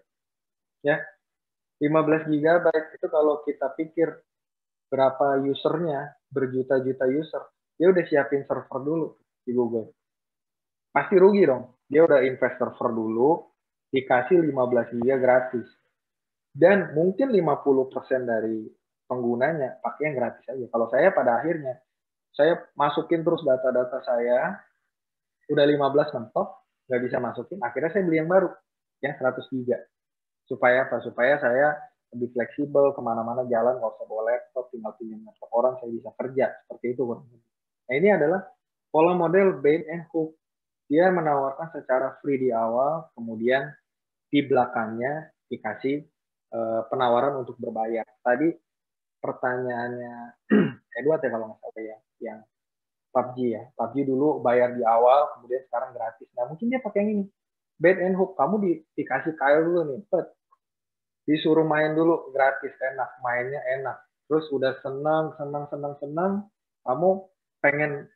Ya, 15 GB itu kalau kita pikir berapa usernya, berjuta-juta user, dia udah siapin server dulu di Google. Pasti rugi dong. Dia udah invest server dulu, dikasih 15 GB gratis. Dan mungkin 50% dari penggunanya pakai yang gratis aja. Kalau saya pada akhirnya, saya masukin terus data-data saya, udah 15 mentok, nggak bisa masukin, akhirnya saya beli yang baru, yang 100 GB. Supaya apa? Supaya saya lebih fleksibel, kemana-mana jalan, nggak usah bawa laptop, tinggal pinjam laptop orang, saya bisa kerja. Seperti itu. Nah, ini adalah pola model bait and hook. Dia menawarkan secara free di awal, kemudian di belakangnya dikasih penawaran untuk berbayar. Tadi pertanyaannya Edward ya kalau nggak salah ya, yang PUBG ya. PUBG dulu bayar di awal, kemudian sekarang gratis. Nah mungkin dia pakai yang ini, bait and hook. Kamu dikasih kail dulu nih, disuruh main dulu gratis, enak, mainnya enak. Terus udah senang, kamu pengen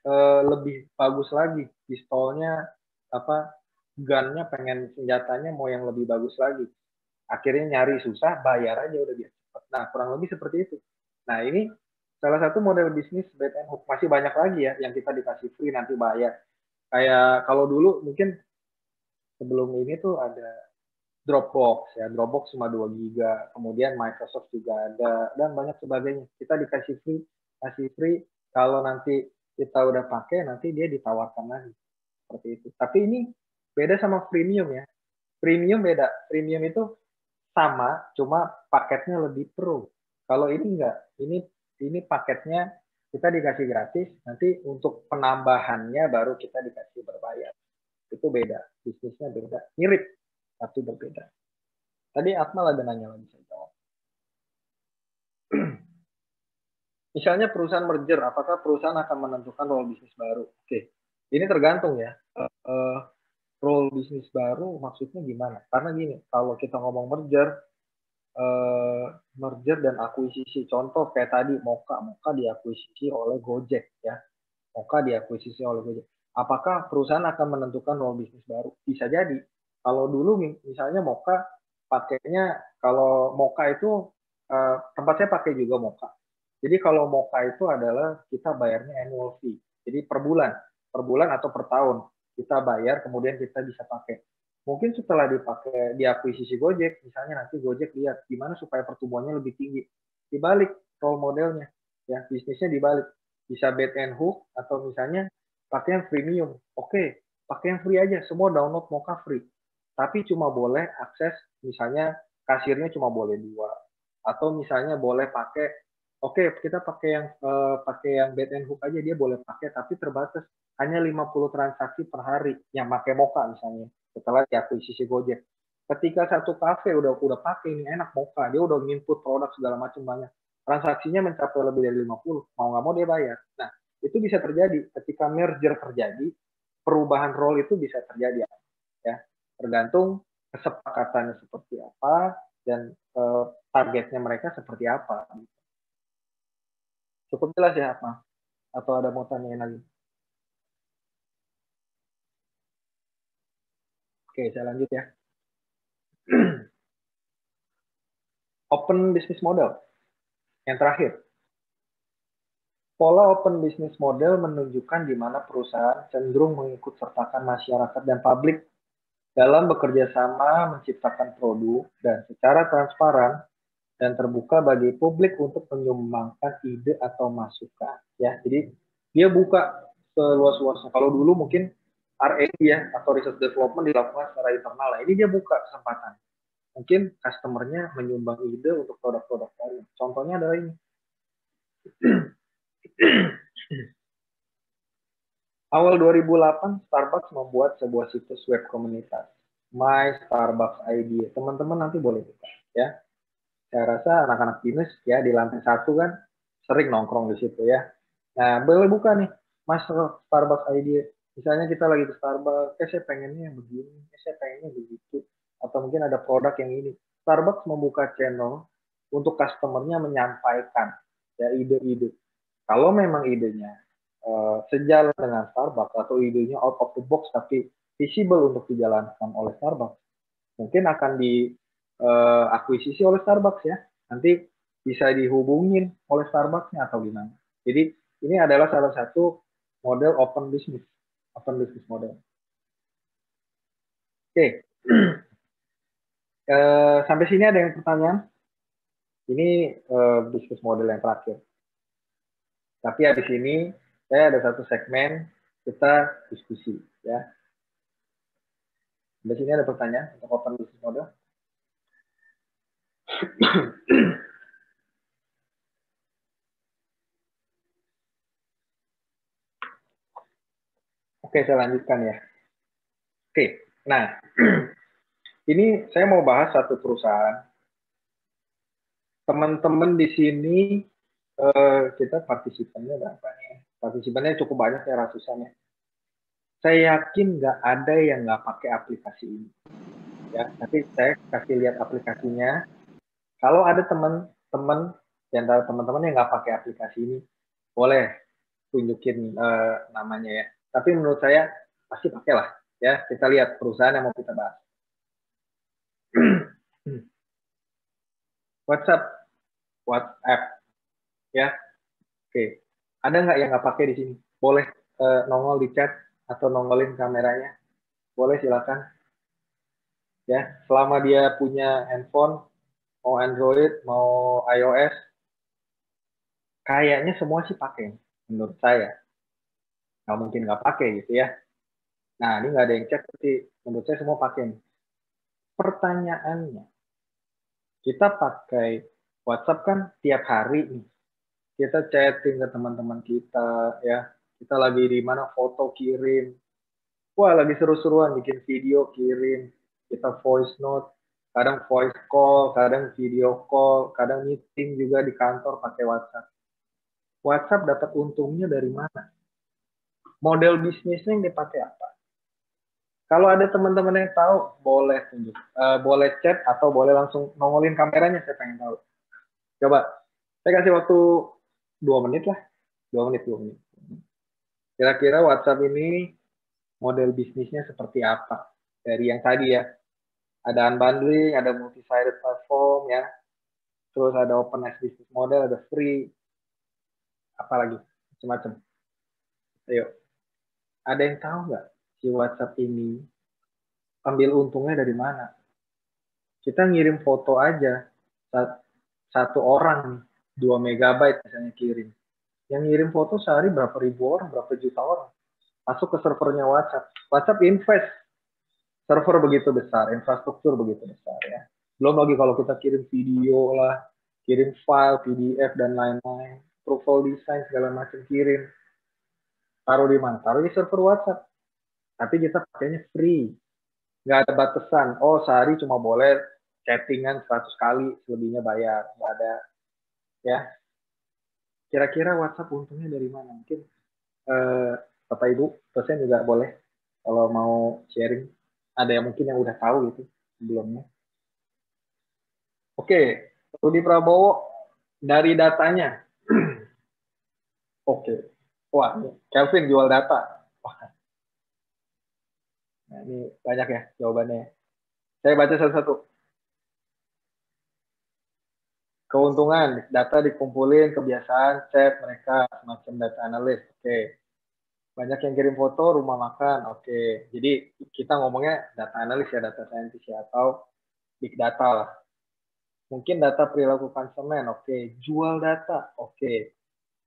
lebih bagus lagi, pistolnya apa, gunnya, pengen senjatanya mau yang lebih bagus lagi. Akhirnya nyari susah, bayar aja udah biasa. Nah, kurang lebih seperti itu. Nah, ini salah satu model bisnis bait and hook. Masih banyak lagi ya yang kita dikasih free nanti bayar. Kayak kalau dulu mungkin sebelum ini tuh ada Dropbox ya. Dropbox cuma 2 GB. Kemudian Microsoft juga ada dan banyak sebagainya. Kita dikasih free, kasih free. Kalau nanti kita udah pakai, nanti dia ditawarkan lagi. Seperti itu. Tapi ini beda sama premium ya. Premium beda. Premium itu sama, cuma paketnya lebih pro. Kalau ini enggak, ini paketnya kita dikasih gratis, nanti untuk penambahannya baru kita dikasih berbayar. Itu beda, bisnisnya beda, mirip tapi berbeda. Tadi Akmal ada nanya lagi, saya jawab. Misalnya perusahaan merger, apakah perusahaan akan menentukan role bisnis baru? Oke, ini tergantung ya. Role bisnis baru maksudnya gimana? Karena gini, kalau kita ngomong merger dan akuisisi, contoh kayak tadi Moka diakuisisi oleh Gojek ya, Moka diakuisisi oleh Gojek. Apakah perusahaan akan menentukan role bisnis baru? Bisa jadi. Kalau dulu misalnya Moka pakainya, kalau Moka itu tempat saya pakai juga Moka. Jadi kalau Moka itu adalah kita bayarnya annual fee, jadi per bulan atau per tahun kita bayar, kemudian kita bisa pakai. Mungkin setelah dipakai diakuisisi Gojek, misalnya nanti Gojek lihat gimana supaya pertumbuhannya lebih tinggi, dibalik role modelnya, ya bisnisnya dibalik, bisa bait and hook atau misalnya pakai yang premium. Oke, pakai yang free aja, semua download Moka free, tapi cuma boleh akses, misalnya kasirnya cuma boleh 2, atau misalnya boleh pakai, oke kita pakai yang bait and hook aja, dia boleh pakai tapi terbatas, hanya 50 transaksi per hari yang pakai Moka misalnya. Setelah diakuisisi Gojek, ketika satu kafe udah pakai ini enak Moka, dia udah nginput produk segala macam banyak, transaksinya mencapai lebih dari 50, mau nggak mau dia bayar. Nah itu bisa terjadi ketika merger terjadi, perubahan role itu bisa terjadi ya, tergantung kesepakatannya seperti apa dan targetnya mereka seperti apa. Cukup jelas ya apa? Atau ada mau tanyain lagi? Oke, saya lanjut ya. Open business model. Yang terakhir. Pola open business model menunjukkan di mana perusahaan cenderung mengikut sertakan masyarakat dan publik dalam bekerja sama menciptakan produk dan secara transparan dan terbuka bagi publik untuk menyumbangkan ide atau masukan. Ya, jadi dia buka seluas-luasnya. Kalau dulu mungkin R&D ya, atau research development dilakukan secara internal. Nah, ini dia buka kesempatan. Mungkin customer-nya menyumbang ide untuk produk-produk baru. Contohnya adalah ini. Awal 2008, Starbucks membuat sebuah situs web komunitas, My Starbucks Idea. Teman-teman nanti boleh buka ya. Saya rasa anak-anak binus ya di lantai 1 kan sering nongkrong di situ ya. Nah, boleh buka nih, Mas Starbucks Idea. Misalnya kita lagi di Starbucks, saya pengennya yang begini, saya pengennya begitu. Atau mungkin ada produk yang ini. Starbucks membuka channel untuk customer-nya menyampaikan ya ide-ide. Kalau memang idenya sejalan dengan Starbucks atau idenya out of the box tapi visible untuk dijalankan oleh Starbucks, mungkin akan diakuisisi oleh Starbucks ya. Nanti bisa dihubungin oleh Starbucks-nya atau gimana. Jadi ini adalah salah satu model open business model. Oke. Sampai sini ada yang pertanyaan? Ini bisnis model yang terakhir. Tapi habis ini saya ada satu segmen kita diskusi ya. Sampai sini ada pertanyaan untuk open business model? Oke, saya lanjutkan ya. Oke, nah ini saya mau bahas satu perusahaan. Teman-teman di sini kita partisipannya berapa nih? Partisipannya cukup banyak ya, ratusan ya. Saya yakin nggak ada yang nggak pakai aplikasi ini. Ya, tapi saya kasih lihat aplikasinya. Kalau ada teman-teman di antara teman-teman yang nggak pakai aplikasi ini, boleh tunjukin namanya ya. Tapi menurut saya pasti pakai lah ya. Kita lihat perusahaan yang mau kita bahas. WhatsApp ya. Oke. Ada nggak yang nggak pakai di sini? Boleh nongol di chat atau nongolin kameranya. Boleh, silakan. Ya, selama dia punya handphone, mau Android, mau iOS, kayaknya semua sih pakai menurut saya. Nggak mungkin nggak pakai gitu ya. Nah, ini nggak ada yang chat, tapi menurut saya semua pakai. Pertanyaannya, kita pakai WhatsApp kan tiap hari nih. Kita chatting ke teman-teman kita ya. Kita lagi di mana, foto kirim. Wah, lagi seru-seruan bikin video kirim. Kita voice note, kadang voice call, kadang video call, kadang meeting juga di kantor pakai WhatsApp. WhatsApp dapat untungnya dari mana? Model bisnisnya yang dipakai apa? Kalau ada teman-teman yang tahu, boleh tunjuk, boleh chat atau boleh langsung nongolin kameranya, saya pengen tahu. Coba, saya kasih waktu 2 menit lah, 2 menit. Kira-kira WhatsApp ini model bisnisnya seperti apa? Dari yang tadi ya, ada unbundling, ada multi-sided platform ya, terus ada open as business model, ada free, apalagi macam-macam. Ayo, ada yang tahu nggak si WhatsApp ini ambil untungnya dari mana? Kita ngirim foto aja, satu orang 2 megabyte misalnya kirim. Yang ngirim foto sehari berapa ribu orang, berapa juta orang. Masuk ke servernya WhatsApp. WhatsApp invest server begitu besar, infrastruktur begitu besar ya. Belum lagi kalau kita kirim video lah, kirim file, PDF dan lain-lain, profile design segala macam kirim. Taruh di mana? Taruh di server WhatsApp. Tapi kita pakainya free. Nggak ada batasan. Oh, sehari cuma boleh chattingan 100 kali, selebihnya bayar. Nggak ada. Ya. Kira-kira WhatsApp untungnya dari mana? Mungkin Bapak Ibu, dosen juga boleh kalau mau sharing. Ada yang mungkin yang udah tahu gitu sebelumnya. Oke, Rudi Prabowo dari datanya. Oke. Wah, Kelvin jual data. Wah. Nah, ini banyak ya jawabannya. Saya baca satu-satu. Keuntungan, data dikumpulin, kebiasaan, chat mereka, semacam data analis. Oke. Banyak yang kirim foto, rumah makan. Oke. Jadi kita ngomongnya data analis ya, data scientist ya, atau big data lah. Mungkin data perilaku konsumen. Oke. Jual data. Oke.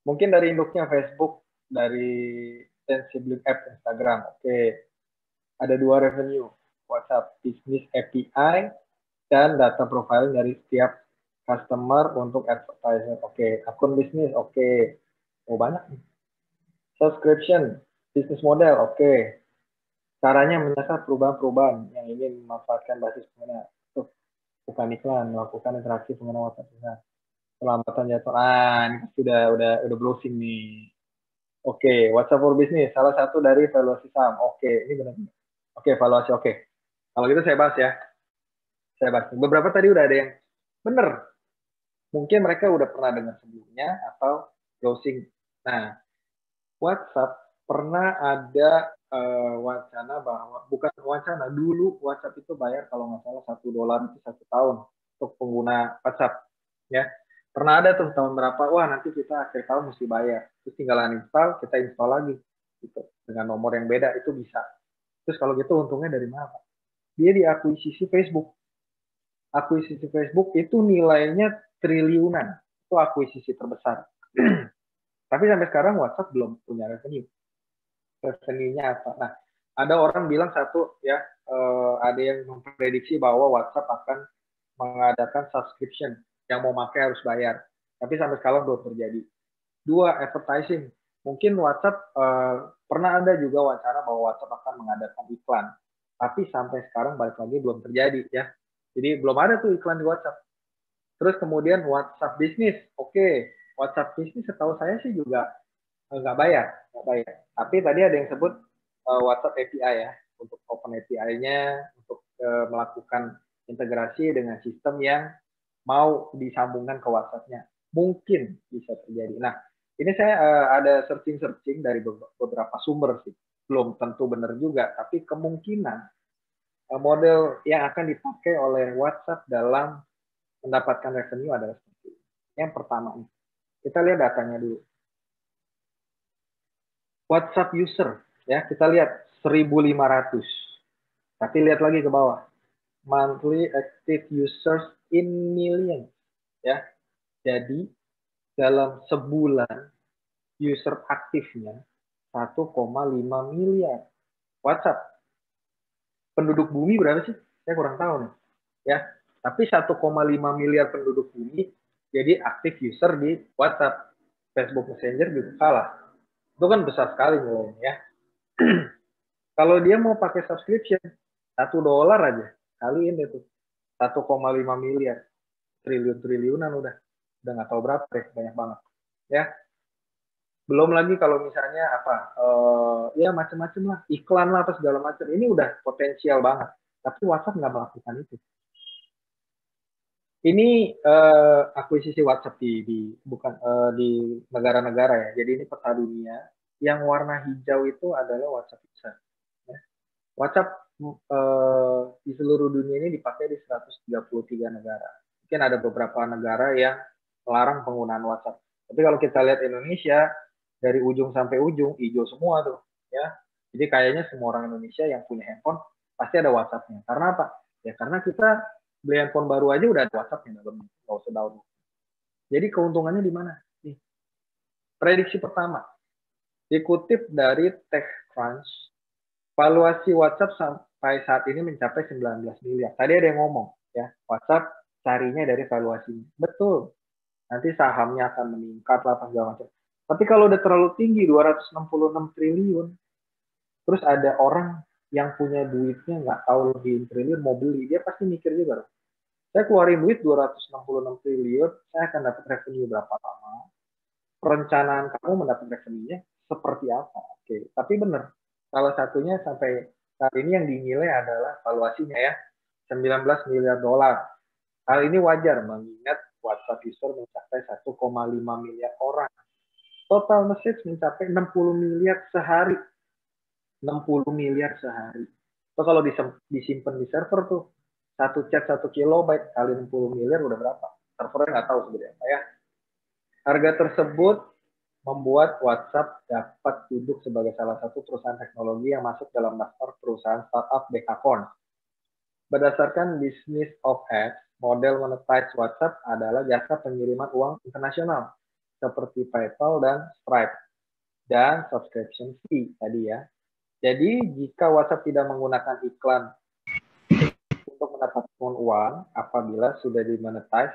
Mungkin dari induknya Facebook, dari sibling app Instagram. Oke. Ada 2 revenue. WhatsApp Business API dan data profiling dari setiap customer untuk advertiser. Oke. Akun bisnis. Oke. Oh, banyak nih. Subscription, business model, oke. Caranya menyasar perubahan-perubahan yang ingin memanfaatkan basis pengguna. Bukan iklan, melakukan interaksi pengguna WhatsApp. Pelamatan jadwal. Ini udah browsing nih. Oke, WhatsApp for Business, salah satu dari valuasi saham. Oke, ini benar. Oke, valuasi, oke. Kalau gitu saya bahas ya. Beberapa tadi udah ada yang benar. Mungkin mereka udah pernah dengar sebelumnya atau browsing. Nah, WhatsApp pernah ada wacana bahwa, bukan wacana, dulu WhatsApp itu bayar kalau nggak salah $1 itu 1 tahun untuk pengguna WhatsApp. Ya, pernah ada tuh tahun berapa, wah nanti kita akhir tahun mesti bayar. Terus tinggal uninstall, kita install lagi. Gitu. Dengan nomor yang beda, itu bisa. Terus kalau gitu untungnya dari mana? Dia diakuisisi Facebook. Akuisisi Facebook itu nilainya triliunan. Itu akuisisi terbesar. Tapi sampai sekarang WhatsApp belum punya revenue. Revenue-nya apa? Nah, ada orang bilang satu, ya, ada yang memprediksi bahwa WhatsApp akan mengadakan subscription. Yang mau pakai harus bayar. Tapi sampai sekarang belum terjadi. Dua, advertising. Mungkin WhatsApp, pernah ada juga wacana bahwa WhatsApp akan mengadakan iklan. Tapi sampai sekarang balik lagi belum terjadi, ya. Jadi belum ada tuh iklan di WhatsApp. Terus kemudian WhatsApp Business, oke. WhatsApp Business setahu saya sih juga nggak bayar. Tapi tadi ada yang sebut WhatsApp API ya, untuk open API-nya, untuk melakukan integrasi dengan sistem yang mau disambungkan ke WhatsApp-nya. Mungkin bisa terjadi. Nah, ini saya ada searching dari beberapa sumber sih. Belum tentu benar juga, tapi kemungkinan model yang akan dipakai oleh WhatsApp dalam mendapatkan revenue adalah seperti ini. Yang pertama, kita lihat datanya dulu. WhatsApp user, ya, kita lihat 1.500. Tapi lihat lagi ke bawah. Monthly active users in millions, ya. Jadi dalam sebulan user aktifnya 1,5 miliar. WhatsApp. Penduduk bumi berapa sih? Saya kurang tahu nih. Ya, tapi 1,5 miliar penduduk bumi jadi aktif user di WhatsApp. Facebook Messenger juga kalah. Itu kan besar sekali nilainya, ya. Kalau dia mau pakai subscription, $1 aja kaliin itu 1,5 miliar, triliunan udah nggak tahu berapa deh, banyak banget, ya. Belum lagi kalau misalnya apa, ya macam-macam lah, iklan lah apa segala macam, ini udah potensial banget. Tapi WhatsApp nggak melakukan itu. Ini akuisisi WhatsApp di negara-negara ya. Jadi ini peta dunia. Yang warna hijau itu adalah WhatsApp user. Ya. WhatsApp di seluruh dunia ini dipakai di 133 negara. Mungkin ada beberapa negara yang melarang penggunaan WhatsApp. Tapi kalau kita lihat Indonesia, dari ujung sampai ujung hijau semua tuh, ya. Jadi kayaknya semua orang Indonesia yang punya handphone pasti ada WhatsApp-nya. Karena apa? Ya karena kita beli handphone baru aja udah ada WhatsApp-nya dalam, nggak usah download. Jadi keuntungannya di mana? Nih, prediksi pertama, dikutip dari TechCrunch, valuasi WhatsApp sampai saat ini mencapai 19 miliar. Tadi ada yang ngomong, ya, WhatsApp carinya dari valuasinya. Betul. Nanti sahamnya akan meningkat lah, segala macam. Tapi kalau udah terlalu tinggi, 266 triliun, terus ada orang yang punya duitnya nggak tahu lebih triliun mau beli, dia pasti mikir juga. Saya keluarin duit 266 triliun, saya akan dapat revenue berapa lama? Perencanaan kamu mendapat revenue-nya seperti apa? Oke, tapi benar. Salah satunya sampai saat ini yang dinilai adalah valuasinya, ya, 19 miliar dolar. Hal ini wajar mengingat WhatsApp user mencapai 1,5 miliar orang. Total message mencapai 60 miliar sehari. 60 miliar sehari. So, kalau disimpan di server tuh, satu chat 1 kilobyte kali 60 miliar udah berapa? Servernya nggak tahu sebenarnya, ya. Harga tersebut membuat WhatsApp dapat duduk sebagai salah satu perusahaan teknologi yang masuk dalam daftar perusahaan startup Dekakorn. Berdasarkan Business of Apps, model monetize WhatsApp adalah jasa pengiriman uang internasional seperti PayPal dan Stripe dan subscription fee tadi, ya. Jadi jika WhatsApp tidak menggunakan iklan untuk mendapatkan uang apabila sudah dimonetize,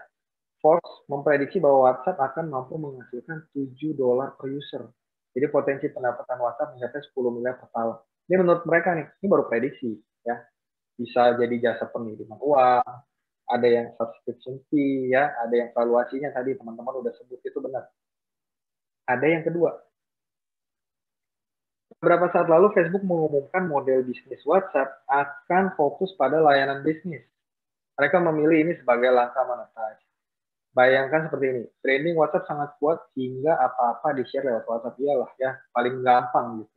Forbes memprediksi bahwa WhatsApp akan mampu menghasilkan $7 per user. Jadi potensi pendapatan WhatsApp mencapai 10 miliar per tahun. Ini menurut mereka nih, ini baru prediksi, ya. Bisa jadi jasa pengiriman uang, ada yang subscription fee, ya, ada yang valuasinya tadi teman-teman udah sebut itu benar. Ada yang kedua. Beberapa saat lalu Facebook mengumumkan model bisnis WhatsApp akan fokus pada layanan bisnis. Mereka memilih ini sebagai langkah monetize. Bayangkan seperti ini, trending WhatsApp sangat kuat hingga apa-apa di-share lewat WhatsApp. Iyalah ya, paling gampang gitu.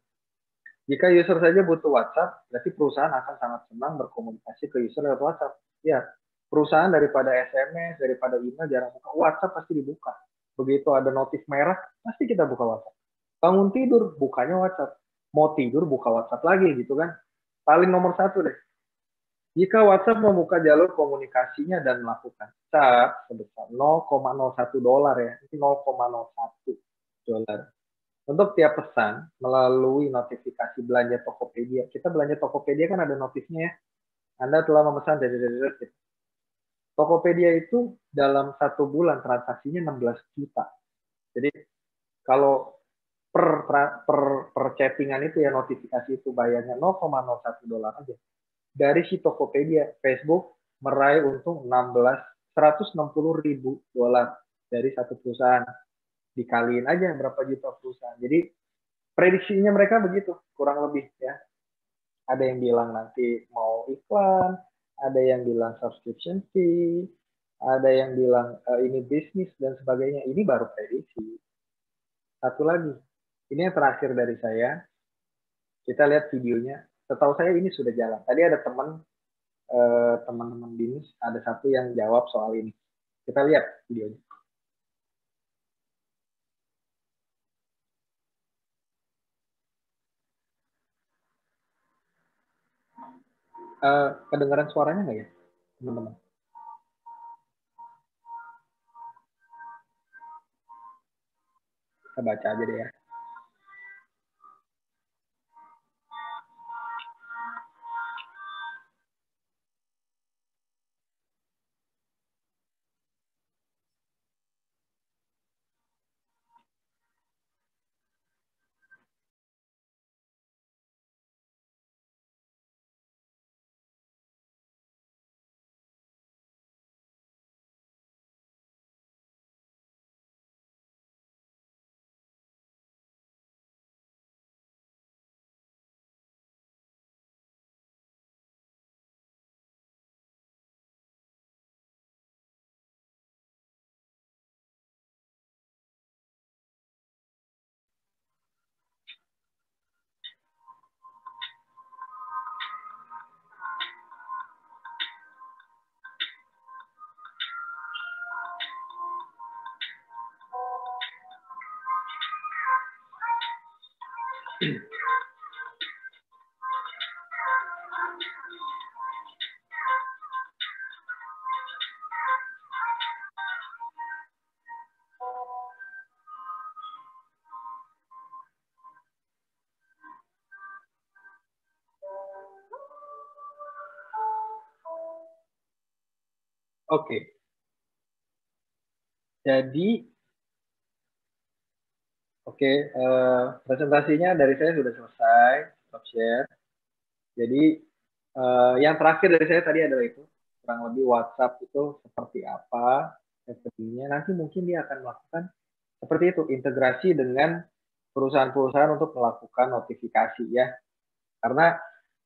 Jika user saja butuh WhatsApp, berarti perusahaan akan sangat senang berkomunikasi ke user lewat WhatsApp. Ya, perusahaan daripada SMS, daripada email jarang buka, WhatsApp pasti dibuka. Begitu ada notif merah, pasti kita buka WhatsApp. Bangun tidur, bukanya WhatsApp. Mau tidur, buka WhatsApp lagi gitu kan. Paling nomor satu deh. Jika WhatsApp membuka jalur komunikasinya dan melakukan charge sebesar $0,01 ya, ini $0,01 untuk tiap pesan melalui notifikasi belanja Tokopedia. Kita belanja Tokopedia kan ada notifnya ya. Anda telah memesan gitu. Tokopedia itu dalam 1 bulan transaksinya 16 juta. Jadi kalau per chattingan itu ya notifikasi itu bayarnya $0,01 aja. Dari si Tokopedia, Facebook meraih untung $160.000 dari satu perusahaan. Dikaliin aja berapa juta perusahaan. Jadi prediksinya mereka begitu, kurang lebih ya. Ada yang bilang nanti mau iklan, ada yang bilang subscription fee, ada yang bilang ini bisnis dan sebagainya. Ini baru prediksi. Satu lagi, ini yang terakhir dari saya. Kita lihat videonya. Setahu saya ini sudah jalan. Tadi ada teman-teman BINUS, ada satu yang jawab soal ini. Kita lihat videonya. Kedengaran suaranya nggak ya, teman-teman? Kita baca aja deh ya. Oke. Jadi, presentasinya dari saya sudah selesai, stop share. Jadi, yang terakhir dari saya tadi adalah itu, kurang lebih WhatsApp itu seperti apa, efeknya. Nanti mungkin dia akan melakukan seperti itu, integrasi dengan perusahaan-perusahaan untuk melakukan notifikasi ya. Karena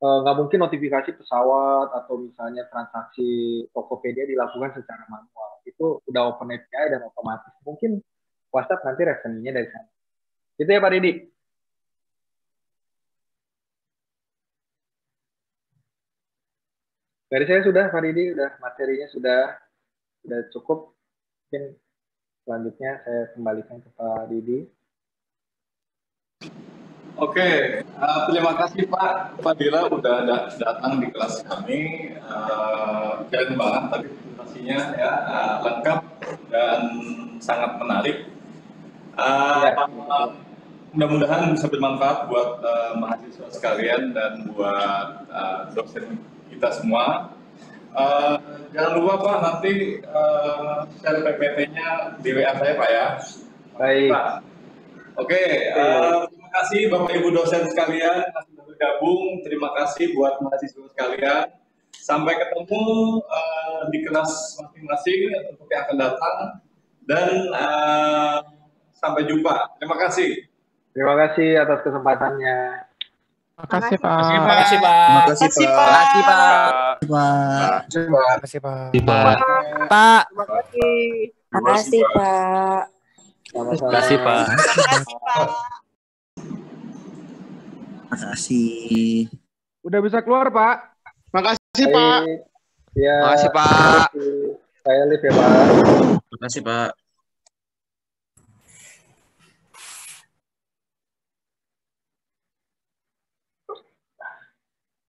nggak mungkin notifikasi pesawat atau misalnya transaksi Tokopedia dilakukan secara manual. Itu udah open API dan otomatis. Mungkin WhatsApp nanti rekeningnya dari sana. Itu ya Pak Didi. Dari saya sudah Pak Didi, udah materinya sudah cukup. Mungkin selanjutnya saya kembalikan ke Pak Didi. Oke, terima kasih Pak Fadila udah datang di kelas kami. Keren banget tadi presentasinya ya, lengkap dan sangat menarik. Mudah-mudahan bisa bermanfaat buat mahasiswa sekalian dan buat dosen kita semua. Jangan lupa Pak, nanti share PPT-nya di WA saya Pak ya. Baik. Pak. Oke, terima kasih Bapak Ibu dosen sekalian yang sudah bergabung. Terima kasih buat mahasiswa sekalian. Sampai ketemu di kelas masing-masing untuk yang akan datang. Dan sampai jumpa. Terima kasih. Terima kasih atas kesempatannya. Terima kasih Pak. Terima kasih Pak. Terima kasih Pak. Terima kasih Pak. Terima kasih Pak. Terima kasih Pak. Terima kasih Pak. Pak. Terima kasih. Makasih, Pak. Sama-sama. Terima kasih, Pak. Makasih. Udah bisa keluar, Pak. Makasih, Pak. Ya, Makasih, Pak. saya live ya, Pak. Makasih, Pak.